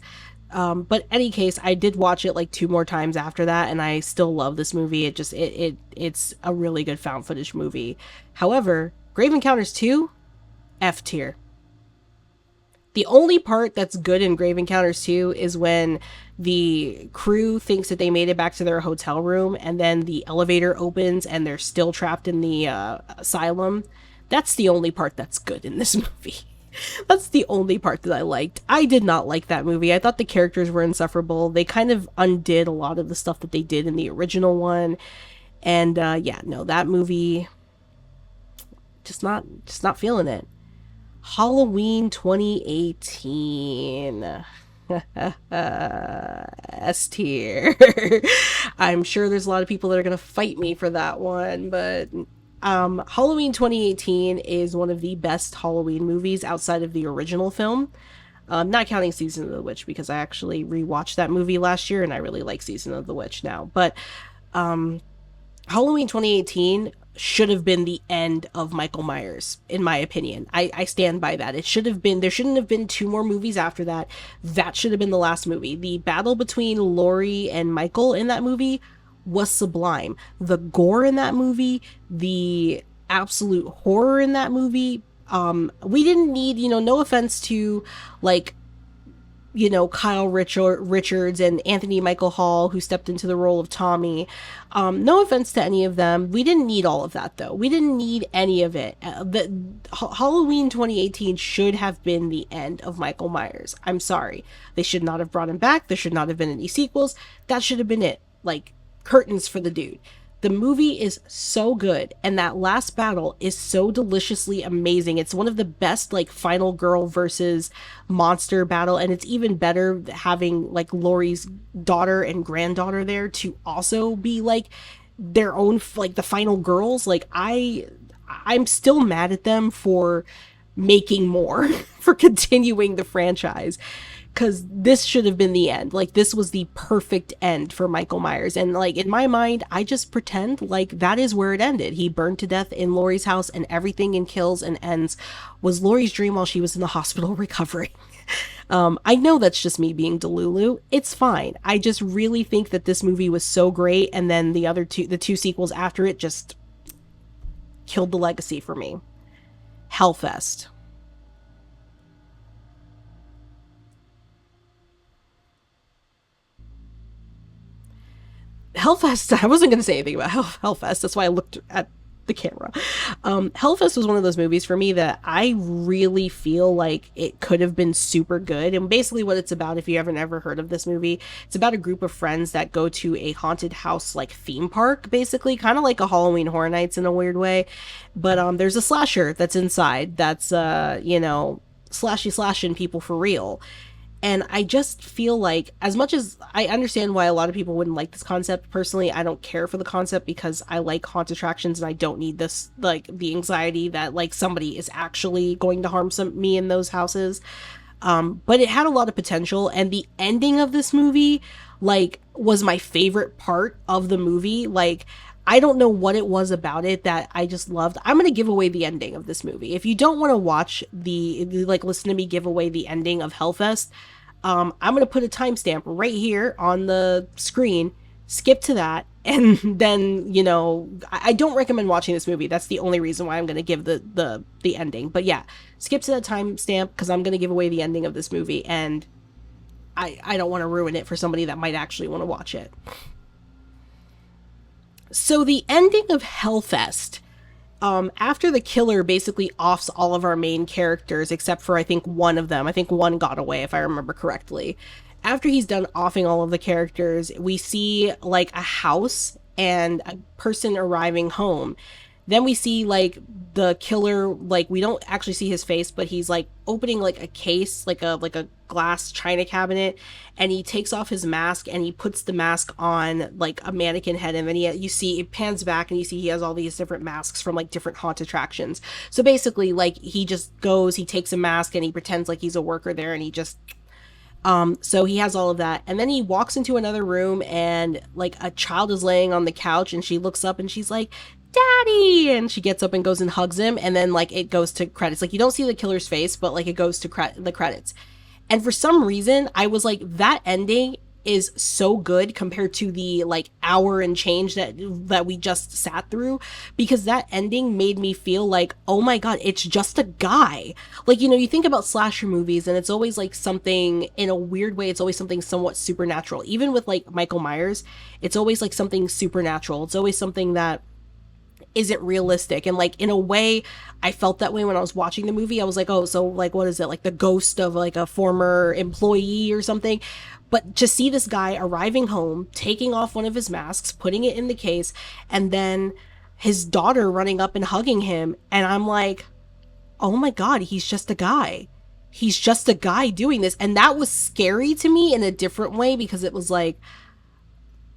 But any case, I did watch it like 2 more times after that, and I still love this movie. It's a really good found footage movie. However, Grave Encounters 2, F tier. The only part that's good in Grave Encounters 2 is when the crew thinks that they made it back to their hotel room and then the elevator opens and they're still trapped in the asylum. That's the only part that's good in this movie. That's the only part that I liked. I did not like that movie. I thought the characters were insufferable. They kind of undid a lot of the stuff that they did in the original one. And yeah, no, that movie just not feeling it. Halloween 2018. S tier. I'm sure there's a lot of people that are going to fight me for that one, but Halloween 2018 is one of the best Halloween movies outside of the original film. Not counting Season of the Witch because I actually rewatched that movie last year and I really like Season of the Witch now. But Halloween 2018 should have been the end of Michael Myers, in my opinion. I stand by that. It should have been, there shouldn't have been 2 more movies after that. That should have been the last movie. The battle between Laurie and Michael in that movie was sublime. The gore in that movie, the absolute horror in that movie. We didn't need, no offense to like Kyle Richards and Anthony Michael Hall, who stepped into the role of Tommy. No offense to any of them. We didn't need all of that, though. We didn't need any of it. Halloween 2018 should have been the end of Michael Myers. I'm sorry. They should not have brought him back. There should not have been any sequels. That should have been it. Like, curtains for the dude. The movie is so good, and that last battle is so deliciously amazing. It's one of the best, like, final girl versus monster battle, and it's even better having, like, Laurie's daughter and granddaughter there to also be, like, their own, like, the final girls. Like, I'm still mad at them for making more, for continuing the franchise. Because this should have been the end. Like, this was the perfect end for Michael Myers. And, like, in my mind, I just pretend like that is where it ended. He burned to death in Laurie's house, and everything in Kills and Ends was Laurie's dream while she was in the hospital recovering. I know that's just me being Delulu. It's fine. I just really think that this movie was so great, and then the two sequels after it just killed the legacy for me. Hellfest. Hellfest, I wasn't going to say anything about Hellfest. That's why I looked at the camera. Hellfest was one of those movies for me that I really feel like it could have been super good. And basically what it's about, if you haven't ever heard of this movie, it's about a group of friends that go to a haunted house, like, theme park, basically, kind of like a Halloween Horror Nights in a weird way. But there's a slasher that's inside that's, slashing people for real. And I just feel like, as much as I understand why a lot of people wouldn't like this concept, personally, I don't care for the concept because I like haunt attractions and I don't need this, like, the anxiety that, like, somebody is actually going to harm me in those houses. But it had a lot of potential, and the ending of this movie, like, was my favorite part of the movie. Like, I don't know what it was about it that I just loved. I'm going to give away the ending of this movie. If you don't want to watch like, listen to me give away the ending of Hellfest, I'm going to put a timestamp right here on the screen. Skip to that. And then, I don't recommend watching this movie. That's the only reason why I'm going to give the ending. But yeah, skip to that timestamp because I'm going to give away the ending of this movie. And I don't want to ruin it for somebody that might actually want to watch it. So the ending of Hellfest, after the killer basically offs all of our main characters, except for I think one of them. I think one got away, if I remember correctly. After he's done offing all of the characters, we see, like, a house and a person arriving home. Then we see like the killer, like we don't actually see his face, but he's like opening like a case, like a glass china cabinet, and he takes off his mask and he puts the mask on like a mannequin head, and then you see it pans back and you see he has all these different masks from like different haunt attractions. So basically, like he just goes, he takes a mask and he pretends like he's a worker there, and he just so he has all of that. And then he walks into another room and like a child is laying on the couch, and she looks up and she's like, Daddy! And she gets up and goes and hugs him. And then like it goes to credits. Like you don't see the killer's face, but like it goes to the credits. And for some reason, I was like, that ending is so good compared to the like hour and change that we just sat through, because that ending made me feel like, oh my god, it's just a guy. Like, you know, you think about slasher movies and it's always like something, in a weird way, it's always something somewhat supernatural. Even with like Michael Myers, it's always like something supernatural. It's always something that isn't realistic. And like in a way, I felt that way when I was watching the movie. I was like, oh, so like what is it, like the ghost of like a former employee or something? But to see this guy arriving home, taking off one of his masks, putting it in the case, and then his daughter running up and hugging him, and I'm like, oh my god, he's just a guy. He's just a guy doing this. And that was scary to me in a different way, because it was like,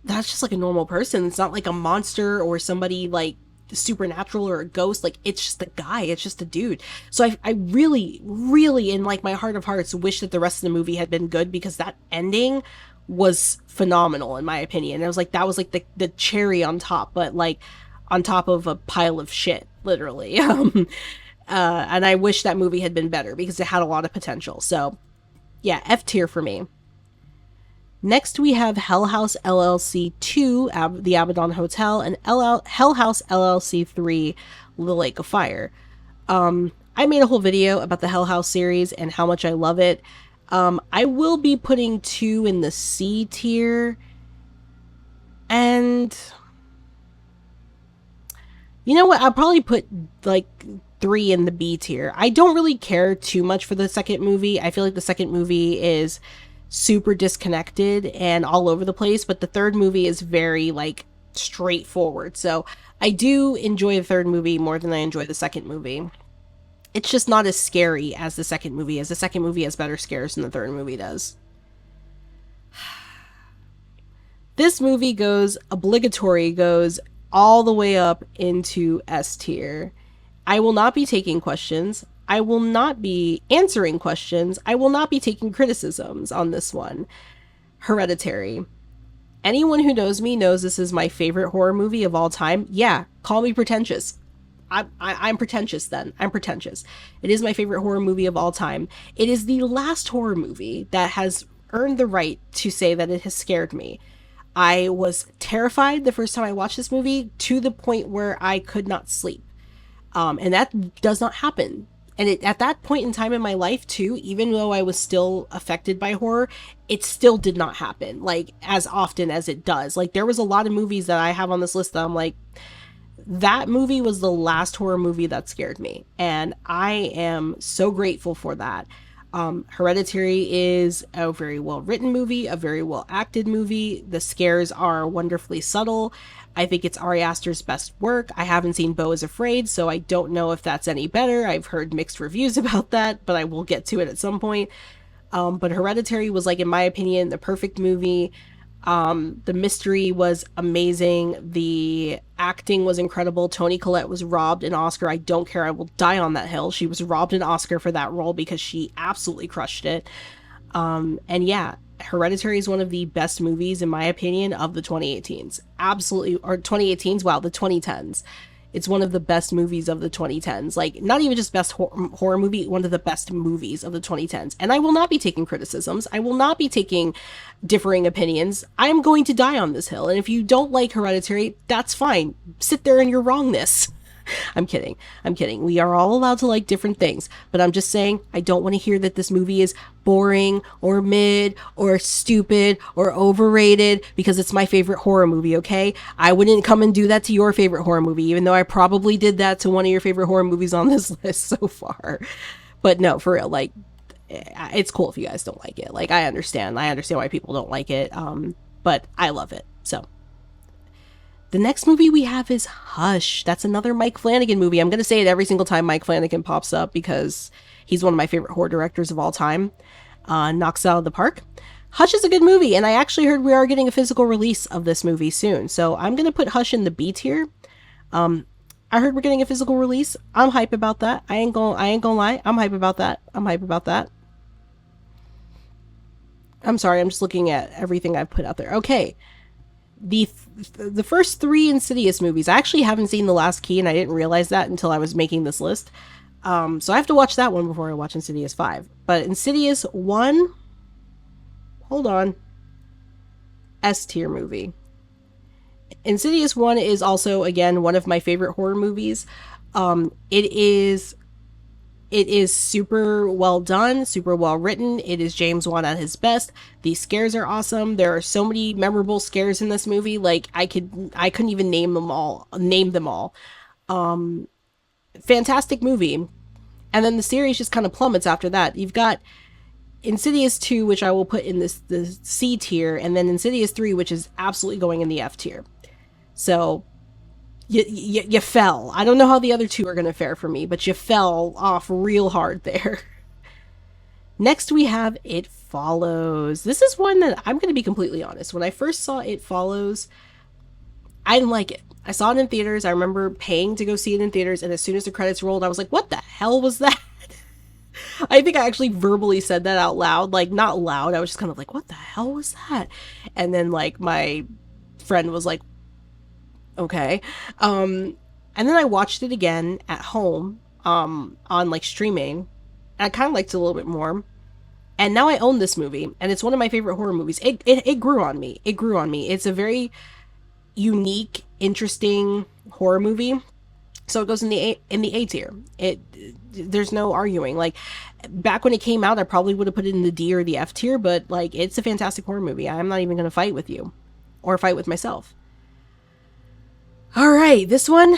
that's just like a normal person. It's not like a monster or somebody like supernatural or a ghost. Like, it's just a guy, it's just a dude. So I really, really, in like my heart of hearts, wish that the rest of the movie had been good, because that ending was phenomenal in my opinion. And I was like, that was like the cherry on top, but like on top of a pile of shit, literally. And I wish that movie had been better, because it had a lot of potential. So yeah, F tier for me. Next, we have Hell House LLC 2, The Abaddon Hotel, and Hell House LLC 3, The Lake of Fire. I made a whole video about the Hell House series and how much I love it. I will be putting 2 in the C tier. And you know what? I'll probably put like 3 in the B tier. I don't really care too much for the second movie. I feel like the second movie is super disconnected and all over the place, but the third movie is very like straightforward. So I do enjoy the third movie more than I enjoy the second movie. It's just not as scary as the second movie, as the second movie has better scares than the third movie does. This movie goes all the way up into S tier. I will not be taking questions. I will not be answering questions. I will not be taking criticisms on this one. Hereditary. Anyone who knows me knows this is my favorite horror movie of all time. Yeah, call me pretentious. I'm pretentious then. I'm pretentious. It is my favorite horror movie of all time. It is the last horror movie that has earned the right to say that it has scared me. I was terrified the first time I watched this movie, to the point where I could not sleep. And that does not happen. And at that point in time in my life too, even though I was still affected by horror, it still did not happen like as often as it does. Like, there was a lot of movies that I have on this list that I'm like, that movie was the last horror movie that scared me. And I am so grateful for that. Hereditary is a very well written movie, a very well acted movie. The scares are wonderfully subtle. I think it's Ari Aster's best work. I haven't seen Beau is Afraid, so I don't know if that's any better. I've heard mixed reviews about that, but I will get to it at some point. But Hereditary was, like, in my opinion, the perfect movie. The mystery was amazing. The acting was incredible. Toni Collette was robbed an Oscar. I don't care. I will die on that hill. She was robbed an Oscar for that role because she absolutely crushed it. And yeah, Hereditary is one of the best movies, in my opinion, of the 2018s. Absolutely. Or 2018s, wow, the 2010s. It's one of the best movies of the 2010s. Like, not even just best horror movie, one of the best movies of the 2010s. And I will not be taking criticisms. I will not be taking differing opinions. I am going to die on this hill. And if you don't like Hereditary, that's fine. Sit there in your wrongness. I'm kidding. I'm kidding. We are all allowed to like different things, but I'm just saying, I don't want to hear that this movie is boring or mid or stupid or overrated because it's my favorite horror movie, okay? I wouldn't come and do that to your favorite horror movie, even though I probably did that to one of your favorite horror movies on this list so far. But no, for real, like, it's cool if you guys don't like it. Like, I understand why people don't like it. But I love it. So The next movie we have is Hush. That's another Mike Flanagan movie. I'm going to say it every single time Mike Flanagan pops up because he's one of my favorite horror directors of all time. Knocks it out of the park. Hush is a good movie, and I actually heard we are getting a physical release of this movie soon. So I'm going to put Hush in the B tier. I heard we're getting a physical release. I'm hype about that. I ain't gonna lie. I'm hype about that. I'm hype about that. I'm sorry. I'm just looking at everything I've put out there. Okay. The first three Insidious movies. I actually haven't seen The Last Key, and I didn't realize that until I was making this list. So I have to watch that one before I watch Insidious 5. But Insidious 1, hold on, S tier movie. Insidious 1 is also, again, one of my favorite horror movies. It is super well done, super well written. It is James Wan at his best. These scares are awesome. There are so many memorable scares in this movie. Like I couldn't even name them all. Fantastic movie. And then the series just kind of plummets after that. You've got Insidious 2, which I will put in the C tier, and then Insidious 3, which is absolutely going in the F tier. So you fell. I don't know how the other two are going to fare for me, but you fell off real hard there. Next, we have It Follows. This is one that I'm going to be completely honest. When I first saw It Follows, I didn't like it. I saw it in theaters. I remember paying to go see it in theaters, and as soon as the credits rolled, I was like, what the hell was that? I think I actually verbally said that out loud. Like, not loud. I was just kind of like, what the hell was that? And then, like, my friend was like, okay. And then I watched it again at home, on like streaming. And I kind of liked it a little bit more. And now I own this movie, and it's one of my favorite horror movies. It grew on me. It grew on me. It's a very unique, interesting horror movie. So it goes in the A tier. There's no arguing. Like back when it came out, I probably would have put it in the D or the F tier, but like it's a fantastic horror movie. I'm not even going to fight with you or fight with myself. All right, this one,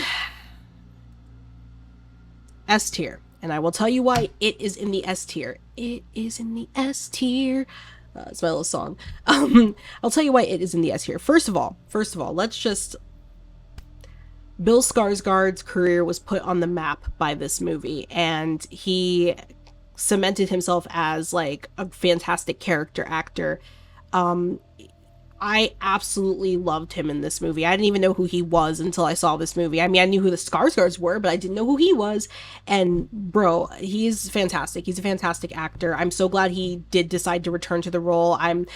S tier. And I will tell you why it is in the S tier. It is in the S tier. It's my little song. I'll tell you why it is in the S tier. First of all, let's just... Bill Skarsgård's career was put on the map by this movie, and he cemented himself as like a fantastic character actor. I absolutely loved him in this movie. I didn't even know who he was until I saw this movie. I mean, I knew who the Skarsgårds were, but I didn't know who he was. And bro, he's fantastic. He's a fantastic actor. I'm so glad he did decide to return to the role. I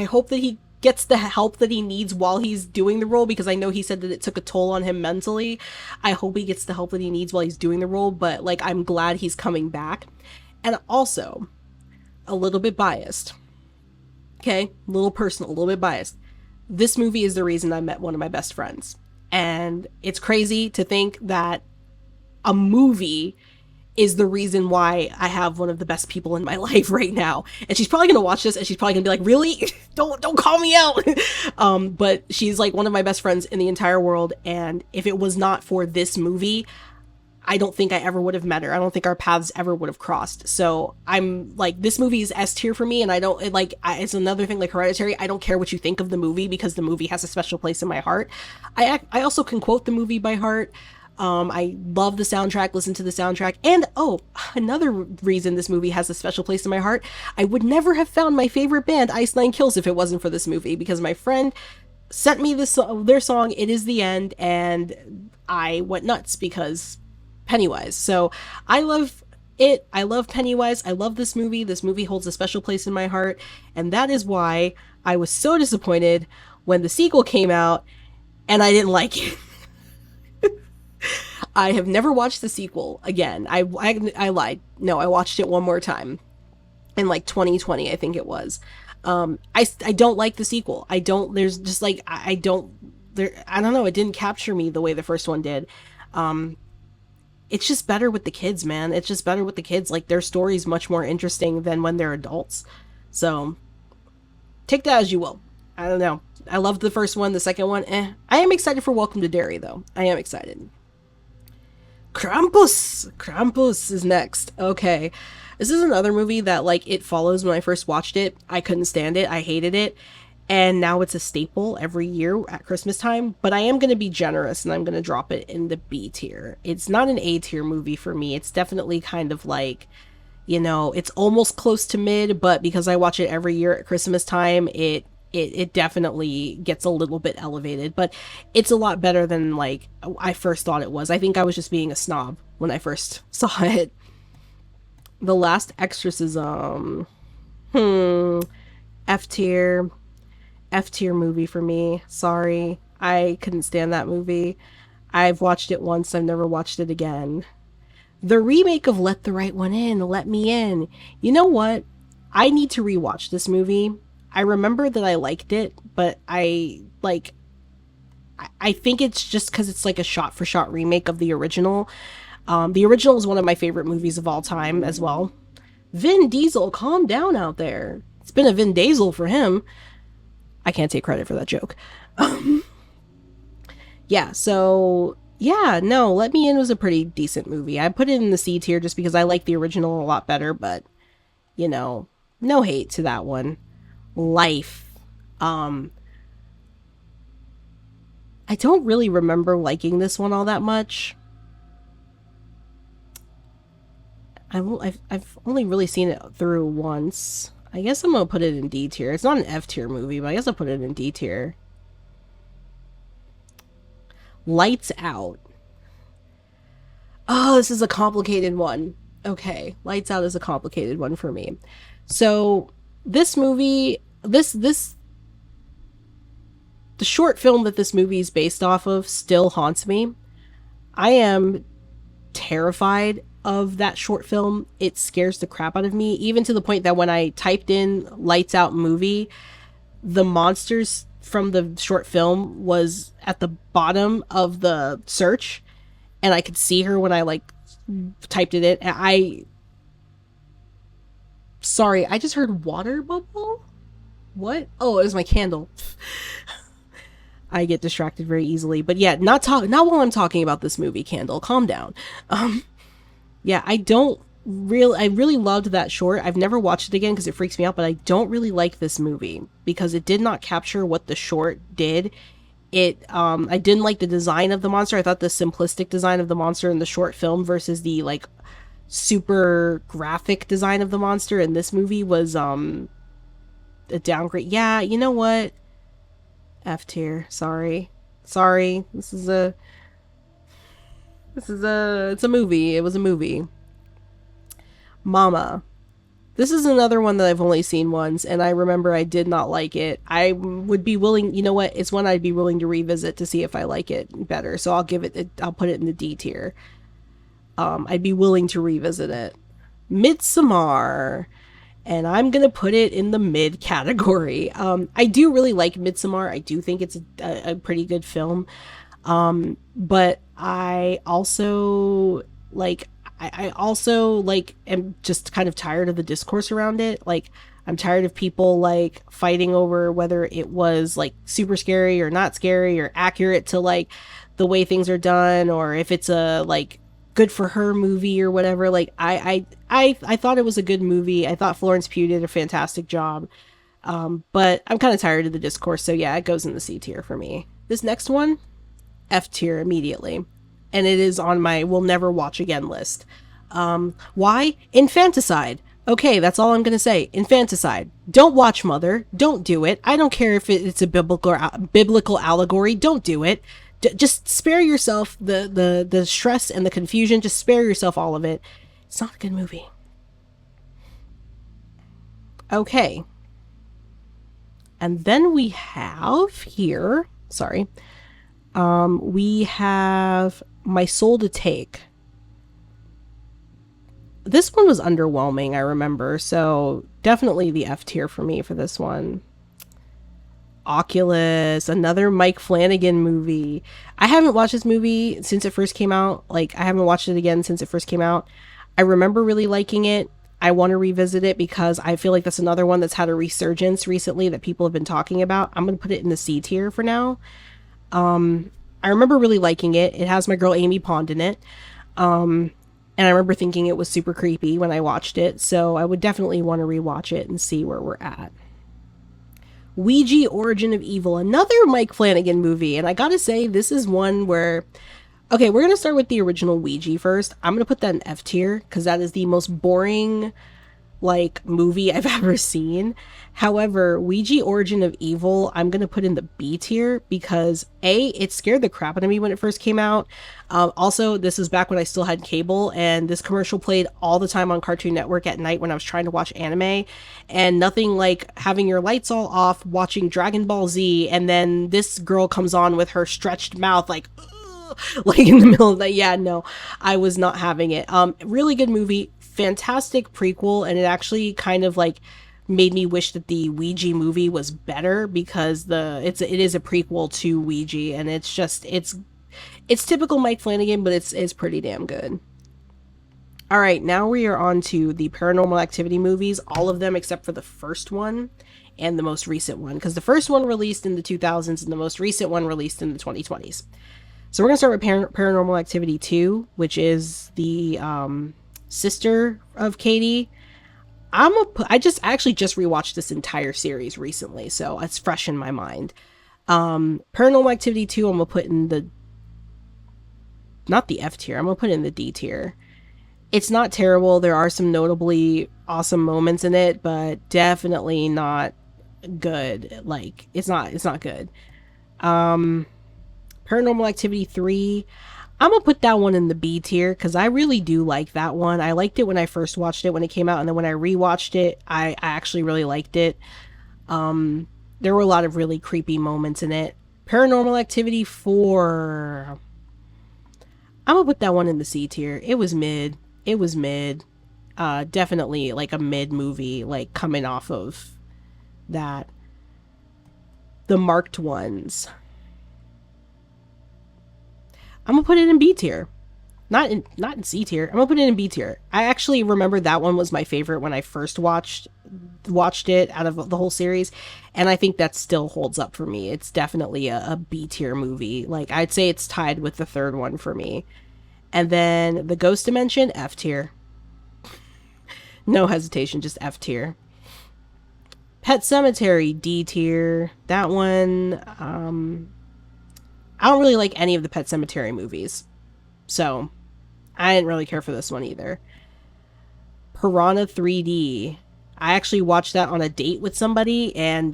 hope that he gets the help that he needs while he's doing the role, because I know he said that it took a toll on him mentally. I hope he gets the help that he needs while he's doing the role, but like I'm glad he's coming back. And also, a little bit biased. Okay, a little personal, a little bit biased. This movie is the reason I met one of my best friends. And it's crazy to think that a movie is the reason why I have one of the best people in my life right now. And she's probably gonna watch this and she's probably gonna be like, really? Don't call me out. But she's like one of my best friends in the entire world. And if it was not for this movie, I don't think I ever would have met her. I don't think our paths ever would have crossed. So I'm like, this movie is S tier for me. And I don't it's another thing like Hereditary. I don't care what you think of the movie because the movie has a special place in my heart. I also can quote the movie by heart. I love the soundtrack, listen to the soundtrack. And another reason this movie has a special place in my heart, I would never have found my favorite band, Ice Nine Kills, if it wasn't for this movie, because my friend sent me their song, It Is the End, and I went nuts because Pennywise. So I love it. I love Pennywise. I love this movie. This movie holds a special place in my heart. And that is why I was so disappointed when the sequel came out and I didn't like it. I have never watched the sequel again. I lied. No, I watched it one more time in like 2020, I think it was. I don't like the sequel. I don't know. It didn't capture me the way the first one did. It's just better with the kids, man. It's just better with the kids. Like, their story's much more interesting than when they're adults. So, take that as you will. I don't know. I loved the first one. The second one, I am excited for Welcome to Derry, though. I am excited. Krampus is next. Okay. This is another movie that, like, It Follows. When I first watched it, I couldn't stand it. I hated it. and now it's a staple every year at Christmas time. But I am going to be generous and I'm going to drop it in the B tier. It's not an A tier movie for me. It's definitely kind of like, it's almost close to mid, but because I watch it every year at Christmas time, it definitely gets a little bit elevated. But it's a lot better than like I first thought it was. I think I was just being a snob when I first saw it. The Last Exorcism. F tier. F tier movie for me. Sorry. I couldn't stand that movie. I've watched it once, I've never watched it again. The remake of Let the Right One In, Let Me In. You know what? I need to rewatch this movie. I remember that I liked it, but I think it's just because it's like a shot for shot remake of the original. The original is one of my favorite movies of all time as well. Vin Diesel, calm down out there. It's been a Vin Diesel for him. I can't take credit for that joke. Yeah, so yeah, no, Let Me In was a pretty decent movie. I put it in the C tier just because I like the original a lot better, but you know, no hate to that one. Life. Um, I don't really remember liking this one all that much. I've only really seen it through once. I guess I'm gonna put it in D tier. It's not an F tier movie, but I guess I'll put it in D tier. Lights Out. Oh, this is a complicated one. Okay, Lights Out is a complicated one for me. So this movie, this the short film that this movie is based off of still haunts me. I am terrified of that short film. It scares the crap out of me, even to the point that when I typed in Lights Out movie, the monsters from the short film was at the bottom of the search, and I could see her when I like typed it in. I sorry, I just heard water bubble. What? Oh, it was my candle. I get distracted very easily. But yeah, not while I'm talking about this movie, Candle. Calm down. Um yeah, I really loved that short. I've never watched it again because it freaks me out, but I don't really like this movie because it did not capture what the short did. I didn't like the design of the monster. I thought the simplistic design of the monster in the short film versus the like super graphic design of the monster in this movie was a downgrade. Yeah, you know what? F tier. Sorry. Sorry. It's a movie. It was a movie. Mama. This is another one that I've only seen once, and I remember I did not like it. I would be willing, you know what? It's one I'd be willing to revisit to see if I like it better. So I'll put it in the D tier. I'd be willing to revisit it. Midsommar. And I'm gonna put it in the mid category. I do really like Midsommar. I do think it's a pretty good film. But I also am just kind of tired of the discourse around it. Like, I'm tired of people like fighting over whether it was like super scary or not scary or accurate to like the way things are done, or if it's a like good for her movie or whatever. Like, I thought it was a good movie. I thought Florence Pugh did a fantastic job. But I'm kind of tired of the discourse, so yeah, it goes in the C tier for me. This next one, F tier immediately. And it is on my will never watch again list. Why? Infanticide. Okay, that's all I'm gonna say. Infanticide. Don't watch Mother. Don't do it. I don't care if it's a biblical allegory. Don't do it. Just spare yourself the stress and the confusion. Just spare yourself all of it. It's not a good movie. Okay. And then we have here, sorry, we have My Soul to Take. This one was underwhelming, I remember, so definitely the F tier for me for this one. Oculus, another Mike Flanagan movie. I haven't watched this movie since it first came out. Like, I haven't watched it again since it first came out. I remember really liking it. I want to revisit it because I feel like that's another one that's had a resurgence recently that people have been talking about. I'm going to put it in the C tier for now. I remember really liking it. It has my girl Amy Pond in it. And I remember thinking it was super creepy when I watched it. So I would definitely want to rewatch it and see where we're at. Ouija Origin of Evil, another Mike Flanagan movie. And I gotta say, this is one where. Okay, we're gonna start with the original Ouija first. I'm gonna put that in F tier because that is the most boring like movie I've ever seen. However, Ouija Origin of Evil, I'm gonna put in the B tier because A, it scared the crap out of me when it first came out. Also, this is back when I still had cable, and this commercial played all the time on Cartoon Network at night when I was trying to watch anime. And nothing like having your lights all off, watching Dragon Ball Z, and then this girl comes on with her stretched mouth, like. Like in the middle of that. Yeah, no, I was not having it. Really good movie, fantastic prequel, and it actually kind of like made me wish that the Ouija movie was better because it is a prequel to Ouija, and it's typical Mike Flanagan, but it's pretty damn good. All right, now we are on to the Paranormal Activity movies, all of them except for the first one and the most recent one, because the first one released in the 2000s and the most recent one released in the 2020s. So we're gonna start with Paranormal Activity 2, which is the sister of Katie. I actually just rewatched this entire series recently, so it's fresh in my mind. Paranormal Activity 2, I'm gonna put in the not the F tier. I'm gonna put in the D tier. It's not terrible. There are some notably awesome moments in it, but definitely not good. Like it's not good. Paranormal Activity 3, I'm gonna put that one in the B tier because I really do like that one. I liked it when I first watched it when it came out, and then when I rewatched it, I actually really liked it. There were a lot of really creepy moments in it. Paranormal Activity 4, I'm gonna put that one in the C tier. It was mid. It was mid. Definitely like a mid movie, like coming off of that. The Marked Ones, I'm gonna put it in B tier. Not in C tier. I'm gonna put it in B tier. I actually remember that one was my favorite when I first watched it out of the whole series, and I think that still holds up for me. It's definitely a B tier movie. Like I'd say it's tied with the third one for me. And then the Ghost Dimension, F tier. No hesitation, just F tier. Pet Cemetery, D tier. That one, I don't really like any of the Pet Cemetery movies, so I didn't really care for this one either. Piranha 3D. I actually watched that on a date with somebody and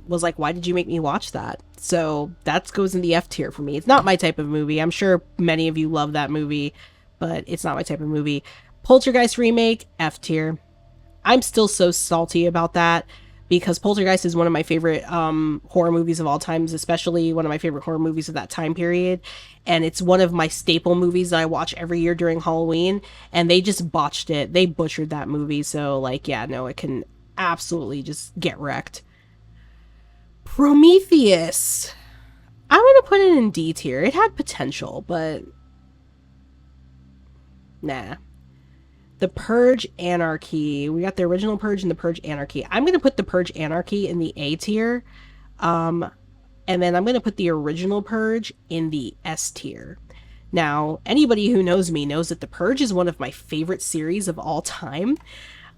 was like, why did you make me watch that? So that goes in the F tier for me. It's not my type of movie. I'm sure many of you love that movie, but it's not my type of movie. Poltergeist remake, F tier. I'm still so salty about that because Poltergeist is one of my favorite horror movies of all times, especially one of my favorite horror movies of that time period. And it's one of my staple movies that I watch every year during Halloween. And they just botched it. They butchered that movie. So, like, yeah, no, it can absolutely just get wrecked. Prometheus. I'm going to put it in D tier. It had potential, but nah. The Purge Anarchy. We got the original Purge and the Purge Anarchy. I'm going to put the Purge Anarchy in the A tier. And then I'm going to put the original Purge in the S tier. Now, anybody who knows me knows that The Purge is one of my favorite series of all time.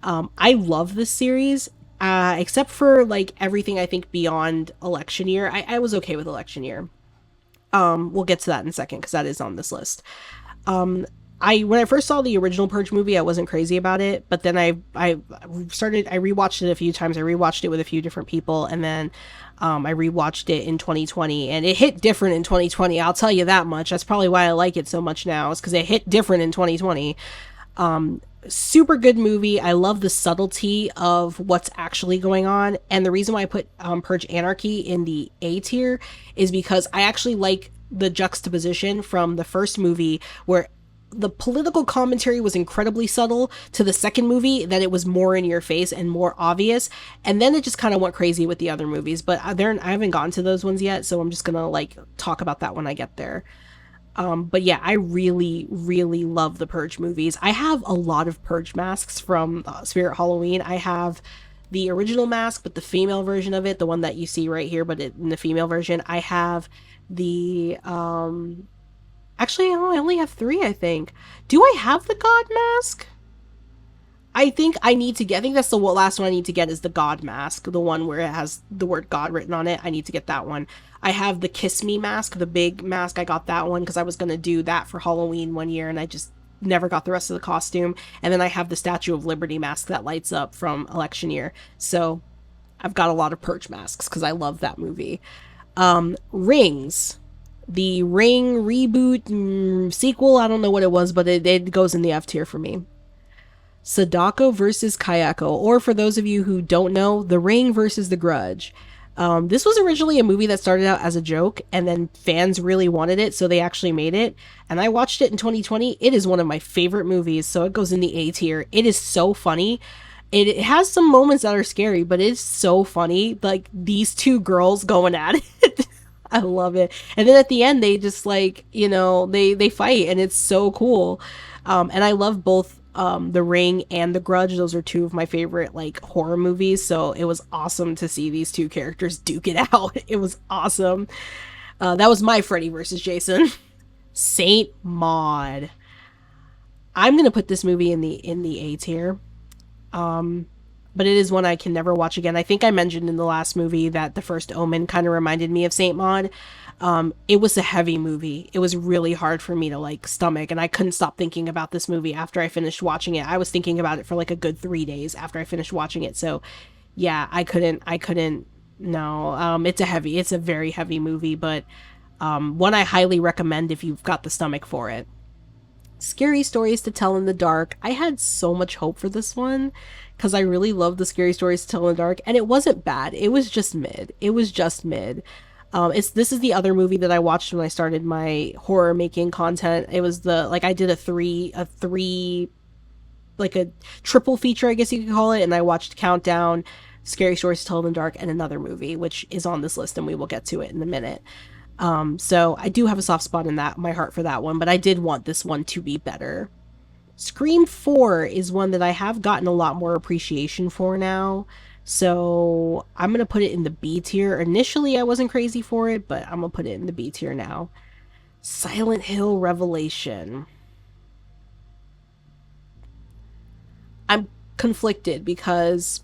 I love this series, except for like everything I think beyond Election Year. I was okay with Election Year. We'll get to that in a second because that is on this list. When I first saw the original Purge movie, I wasn't crazy about it, but then I rewatched it a few times. I rewatched it with a few different people, and then I rewatched it in 2020, and it hit different in 2020. I'll tell you that much. That's probably why I like it so much now, is because it hit different in 2020. Super good movie. I love the subtlety of what's actually going on, and the reason why I put Purge Anarchy in the A tier is because I actually like the juxtaposition from the first movie where the political commentary was incredibly subtle to the second movie that it was more in your face and more obvious, and then it just kind of went crazy with the other movies, but I haven't gotten to those ones yet, so I'm just gonna like talk about that when I get there. But yeah, I really really love the Purge movies. I have a lot of Purge masks from Spirit Halloween. I have the original mask, but the female version of it, the one that you see right here, but in the female version. I have the actually, I only have three, I think. Do I have the God mask? I think I need to get. I think that's the last one I need to get is the God mask, the one where it has the word God written on it. I need to get that one. I have the Kiss Me mask, the big mask. I got that one because I was gonna do that for Halloween one year, and I just never got the rest of the costume. And then I have the Statue of Liberty mask that lights up from election year. So I've got a lot of Purge masks because I love that movie. Rings. The Ring reboot sequel, I don't know what it was, but it goes in the F tier for me. Sadako versus Kayako, or for those of you who don't know, The Ring versus The Grudge. This was originally a movie that started out as a joke, and then fans really wanted it, so they actually made it. And I watched it in 2020. It is one of my favorite movies, so it goes in the A tier. It is so funny. It has some moments that are scary, but it's so funny. Like these two girls going at it. I love it. And then at the end, they just like, they fight, and it's so cool. And I love both The Ring and The Grudge. Those are two of my favorite like horror movies. So it was awesome to see these two characters duke it out. It was awesome. That was my Freddy versus Jason. Saint Maud. I'm gonna put this movie in the A tier. But it is one I can never watch again. I think I mentioned in the last movie that The First Omen kind of reminded me of Saint Maud. It was a heavy movie. It was really hard for me to like stomach, and I couldn't stop thinking about this movie after I finished watching it. I was thinking about it for like a good 3 days after I finished watching it. So yeah, I couldn't, no. It's a very heavy movie, but one I highly recommend if you've got the stomach for it. Scary Stories to Tell in the Dark. I had so much hope for this one because I really loved the Scary Stories to Tell in the Dark, and it wasn't bad. It was just mid. It was just mid. It's This is the other movie that I watched when I started my horror making content. It was the like I did a like a triple feature, I guess you could call it, and I watched Countdown, Scary Stories to Tell in the Dark, and another movie, which is on this list, and we will get to it in a minute. So I do have a soft spot in my heart for that one, but I did want this one to be better. Scream 4 is one that I have gotten a lot more appreciation for now. So I'm going to put it in the B tier. Initially, I wasn't crazy for it, but I'm going to put it in the B tier now. Silent Hill Revelation. I'm conflicted because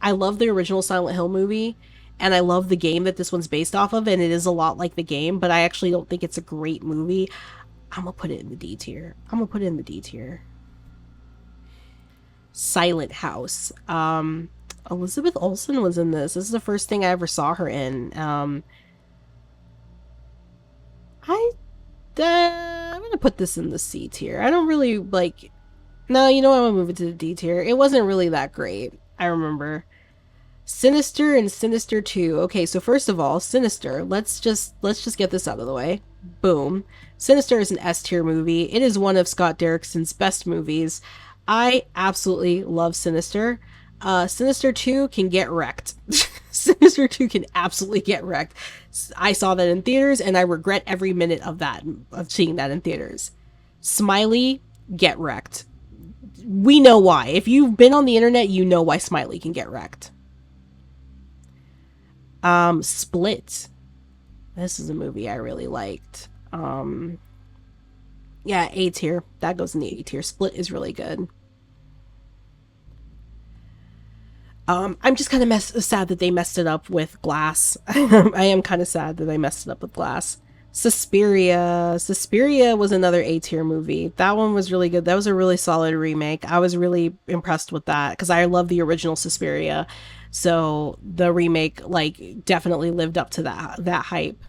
I love the original Silent Hill movie, and I love the game that this one's based off of, and it is a lot like the game, but I actually don't think it's a great movie. I'm gonna put it in the D tier. Silent House. Elizabeth Olsen was in this. This is the first thing I ever saw her in. I'm gonna put this in the C tier. I don't really like. No, you know what? I'm gonna move it to the D tier. It wasn't really that great. I remember. Sinister and Sinister 2. Okay, so first of all, Sinister. Let's just get this out of the way. Boom. Sinister is an S tier movie. It is one of Scott Derrickson's best movies. I absolutely love Sinister. Sinister 2 can get wrecked. Sinister 2 can absolutely get wrecked. I saw that in theaters, and I regret every minute of seeing that in theaters. Smiley, get wrecked. We know why. If you've been on the internet, you know why Smiley can get wrecked. Split. This is a movie I really liked. Yeah, A tier. That goes in the A tier. Split is really good. I'm just kind of sad that they messed it up with Glass. I am kind of sad that they messed it up with Glass. Suspiria. Suspiria was another A tier movie. That one was really good. That was a really solid remake. I was really impressed with that because I love the original Suspiria. So the remake like definitely lived up to that hype.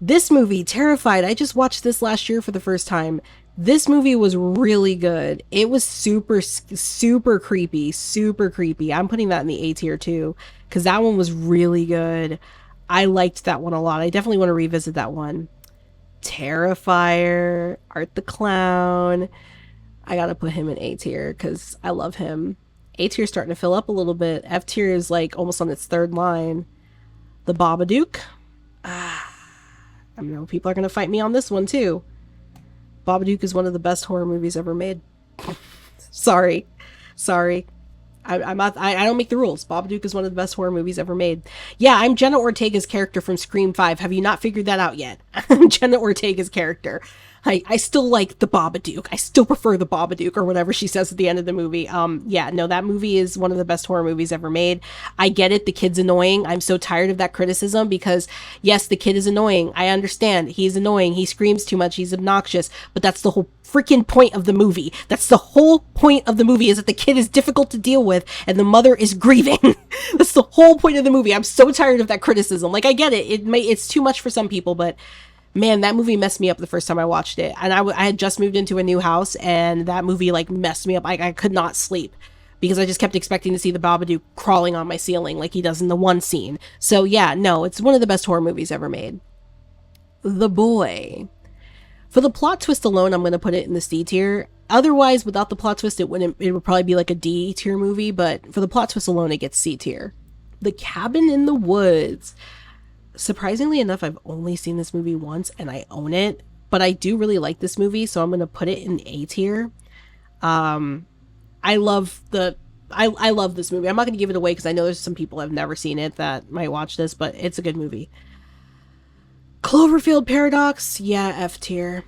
This movie, Terrified, I just watched this last year for the first time. This movie was really good. It was super creepy, super creepy. I'm putting that in the A tier too, because that one was really good. I liked that one a lot. I definitely want to revisit that one. Terrifier, Art the Clown. I gotta put him in A tier because I love him. A tier starting to fill up a little bit. F tier is like almost on its third line. The Babadook. I know people are gonna fight me on this one too. Babadook is one of the best horror movies ever made. Sorry. I'm not. I don't make the rules. Babadook is one of the best horror movies ever made. Yeah, I'm Jenna Ortega's character from Scream 5. Have you not figured that out yet? I'm Jenna Ortega's character. I still like the Babadook. I still prefer the Babadook or whatever she says at the end of the movie. Yeah, no, that movie is one of the best horror movies ever made. I get it. The kid's annoying. I'm so tired of that criticism because yes, the kid is annoying. I understand. He's annoying. He screams too much. He's obnoxious, but that's the whole freaking point of the movie. That's the whole point of the movie is that the kid is difficult to deal with and the mother is grieving. That's the whole point of the movie. I'm so tired of that criticism. Like I get it. It's too much for some people, but man, that movie messed me up the first time I watched it. And I had just moved into a new house and that movie like messed me up. I could not sleep because I just kept expecting to see the Babadook crawling on my ceiling like he does in the one scene. So yeah, no, it's one of the best horror movies ever made. The Boy. For the plot twist alone, I'm going to put it in the C tier. Otherwise, without the plot twist, it would probably be like a D tier movie, but for the plot twist alone, it gets C tier. The Cabin in the Woods. Surprisingly enough, I've only seen this movie once and I own it, but I do really like this movie, so I'm going to put it in A tier. I love I love this movie. I'm not going to give it away because I know there's some people that have never seen it that might watch this, but it's a good movie. Cloverfield Paradox, yeah, F tier.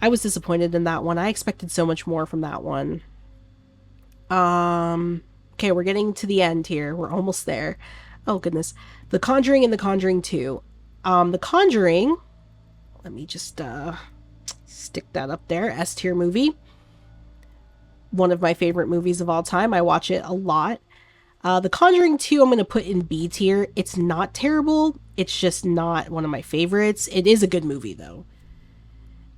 I was disappointed in that one. I expected so much more from that one. Okay, we're getting to the end here. We're almost there. Oh, goodness. The Conjuring and The Conjuring 2. The Conjuring, let me just stick that up there. S tier movie. One of my favorite movies of all time. I watch it a lot. The Conjuring 2, I'm going to put in B tier. It's not terrible. It's just not one of my favorites. It is a good movie, though.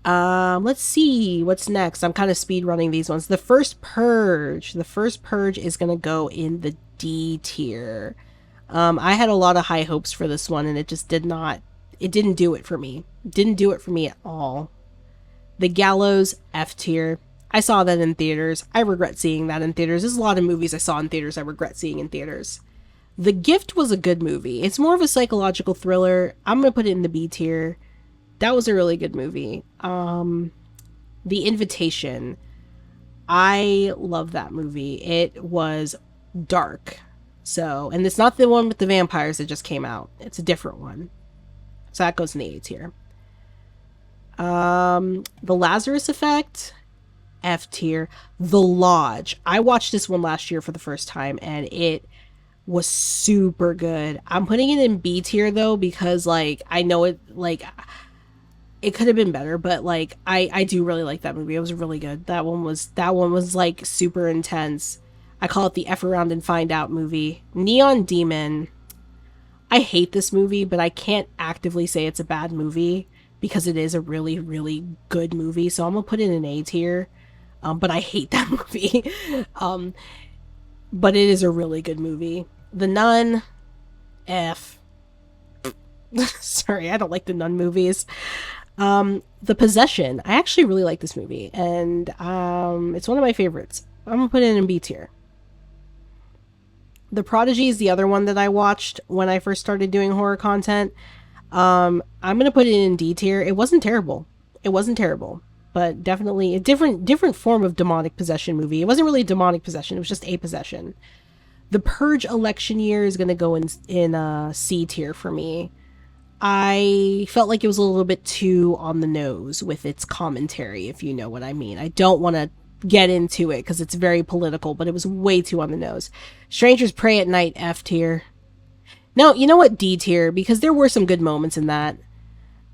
Let's see what's next. I'm kind of speed running these ones. The First Purge. The First Purge is going to go in the D tier. I had a lot of high hopes for this one, and it just didn't do it for me. Didn't do it for me at all. The Gallows, F tier. I saw that in theaters. I regret seeing that in theaters. There's a lot of movies I saw in theaters I regret seeing in theaters. The Gift was a good movie. It's more of a psychological thriller. I'm going to put it in the B tier. That was a really good movie. The Invitation. I love that movie. It was dark. So, and it's not the one with the vampires that just came out. It's a different one. So that goes in the A tier. The Lazarus Effect, F tier. The Lodge. I watched this one last year for the first time and it was super good. I'm putting it in B tier though because like I know it like it could have been better, but like I do really like that movie. It was really good. That one was like super intense. I call it the F Around and Find Out movie. Neon Demon. I hate this movie, but I can't actively say it's a bad movie because it is a really, really good movie. So I'm going to put it in A tier. But I hate that movie. But it is a really good movie. The Nun. F. Sorry, I don't like the Nun movies. The Possession. I actually really like this movie. And it's one of my favorites. I'm going to put it in B tier. The Prodigy is the other one that I watched when I first started doing horror content. I'm going to put it in D tier. It wasn't terrible. It wasn't terrible. But definitely a different form of demonic possession movie. It wasn't really demonic possession. It was just a possession. The Purge election year is going to go in C tier for me. I felt like it was a little bit too on the nose with its commentary, if you know what I mean. I don't want to get into it because it's very political, but it was way too on the nose. Strangers Pray at Night, F tier. No, you know what, D tier, because there were some good moments in that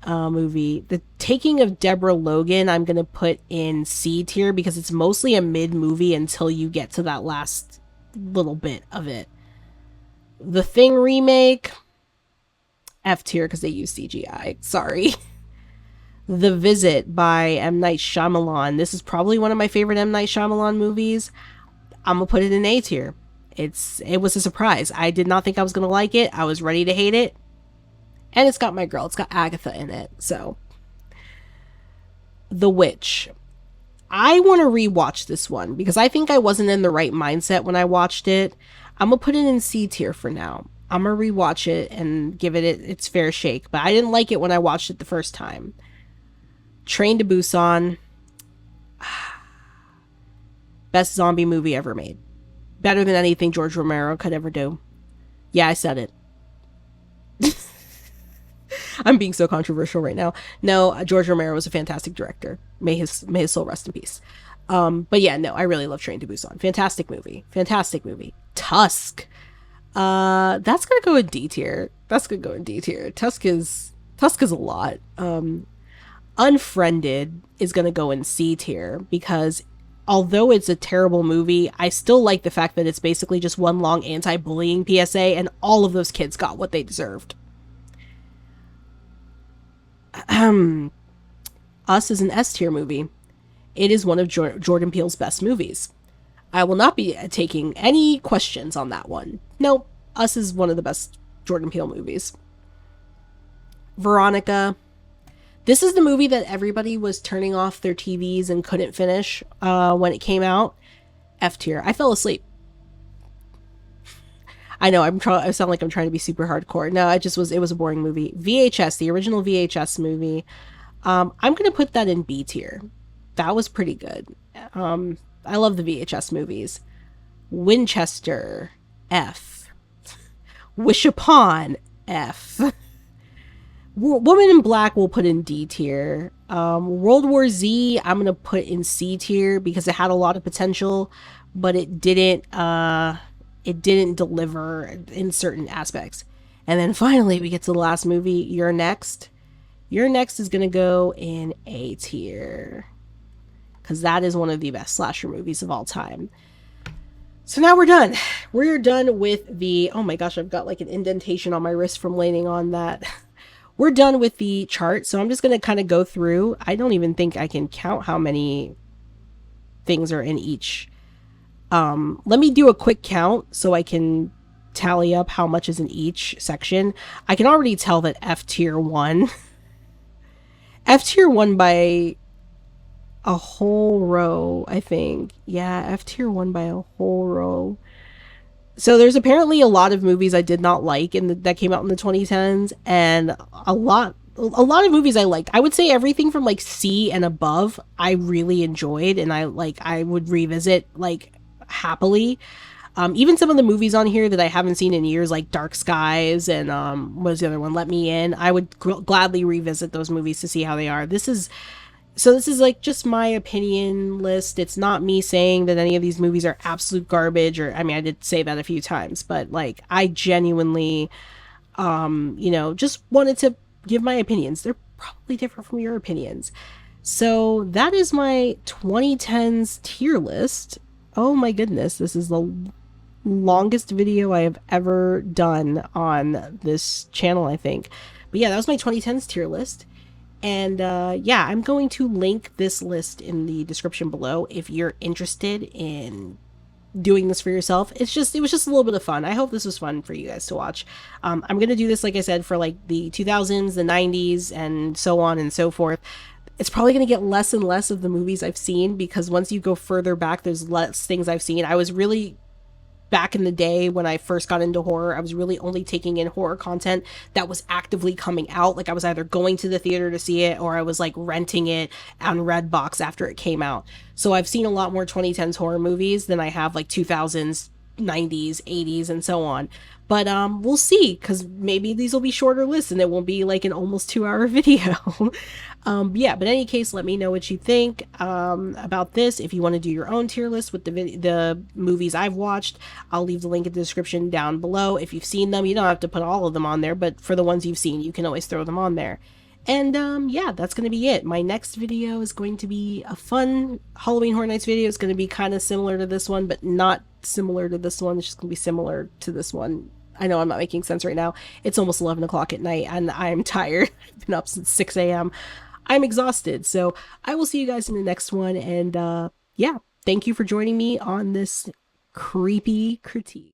movie. The Taking of Deborah Logan, I'm going to put in C tier because it's mostly a mid movie until you get to that last little bit of it. The Thing remake, F tier because they use CGI. Sorry. The Visit by M. Night Shyamalan. This is probably one of my favorite M. Night Shyamalan movies. I'm going to put it in A tier. It was a surprise. I did not think I was going to like it. I was ready to hate it. And it's got my girl. It's got Agatha in it. So, The Witch. I want to rewatch this one because I think I wasn't in the right mindset when I watched it. I'm going to put it in C tier for now. I'm going to rewatch it and give it its fair shake. But I didn't like it when I watched it the first time. Train to Busan. Best zombie movie ever made. Better than anything George Romero could ever do. Yeah, I said it. I'm being so controversial right now. No, George Romero was a fantastic director. may his soul rest in peace. But yeah, no, I really love Train to Busan. Fantastic movie. Fantastic movie. Tusk. That's gonna go in D tier. That's gonna go in D tier. Tusk is a lot. Unfriended is gonna go in C tier because although it's a terrible movie, I still like the fact that it's basically just one long anti-bullying PSA and all of those kids got what they deserved. Us is an S tier movie. It is one of Jordan Peele's best movies. I will not be taking any questions on that one. No, Us is one of the best Jordan Peele movies. Veronica. This is the movie that everybody was turning off their TVs and couldn't finish when it came out. F tier. I fell asleep. I know I sound like I'm trying to be super hardcore. No, it was a boring movie. VHS, the original VHS movie. I'm gonna put that in B tier. That was pretty good. I love the VHS movies. Winchester, F. Wish Upon, F. Woman in Black will put in D tier. World War Z, I'm gonna put in C tier because it had a lot of potential, but it didn't deliver in certain aspects. And then finally, we get to the last movie, You're Next. You're Next is gonna go in A tier because that is one of the best slasher movies of all time. So now we're done. We're done with the, oh my gosh, I've got like an indentation on my wrist from leaning on that. We're done with the chart, so I'm just going to kind of go through. I don't even think I can count how many things are in each. Let me do a quick count so I can tally up how much is in each section. I can already tell that F tier won. F tier won by a whole row, I think. Yeah, F tier won by a whole row. So there's apparently a lot of movies I did not like that came out in the 2010s, and a lot of movies I liked. I would say everything from like C and above I really enjoyed, and I would revisit like happily. Even some of the movies on here that I haven't seen in years, like Dark Skies and what was the other one? Let Me In. I would gladly revisit those movies to see how they are. This is like just my opinion list. It's not me saying that any of these movies are absolute garbage, or I mean, I did say that a few times, but like I genuinely, just wanted to give my opinions. They're probably different from your opinions. So that is my 2010s tier list. Oh my goodness, this is the longest video I have ever done on this channel, I think. But yeah, that was my 2010s tier list. And yeah, I'm going to link this list in the description below if you're interested in doing this for yourself. It was just a little bit of fun. I hope this was fun for you guys to watch. I'm going to do this, like I said, for like the 2000s, the 90s, and so on and so forth. It's probably going to get less and less of the movies I've seen because once you go further back, there's less things I've seen. I was really, back in the day when I first got into horror, I was really only taking in horror content that was actively coming out. Like I was either going to the theater to see it or I was like renting it on Redbox after it came out. So I've seen a lot more 2010s horror movies than I have like 2000s, 90s, 80s, and so on. But we'll see, because maybe these will be shorter lists and it won't be like an almost 2-hour video. Yeah, but in any case, let me know what you think about this. If you want to do your own tier list with the movies I've watched, I'll leave the link in the description down below. If you've seen them, you don't have to put all of them on there, but for the ones you've seen, you can always throw them on there. And yeah, that's going to be it. My next video is going to be a fun Halloween Horror Nights video. It's going to be kind of similar to this one, but not similar to this one. It's just going to be similar to this one. I know I'm not making sense right now. It's almost 11 o'clock at night and I'm tired. I've been up since 6 a.m. I'm exhausted. So I will see you guys in the next one. And yeah, thank you for joining me on this creepy critique.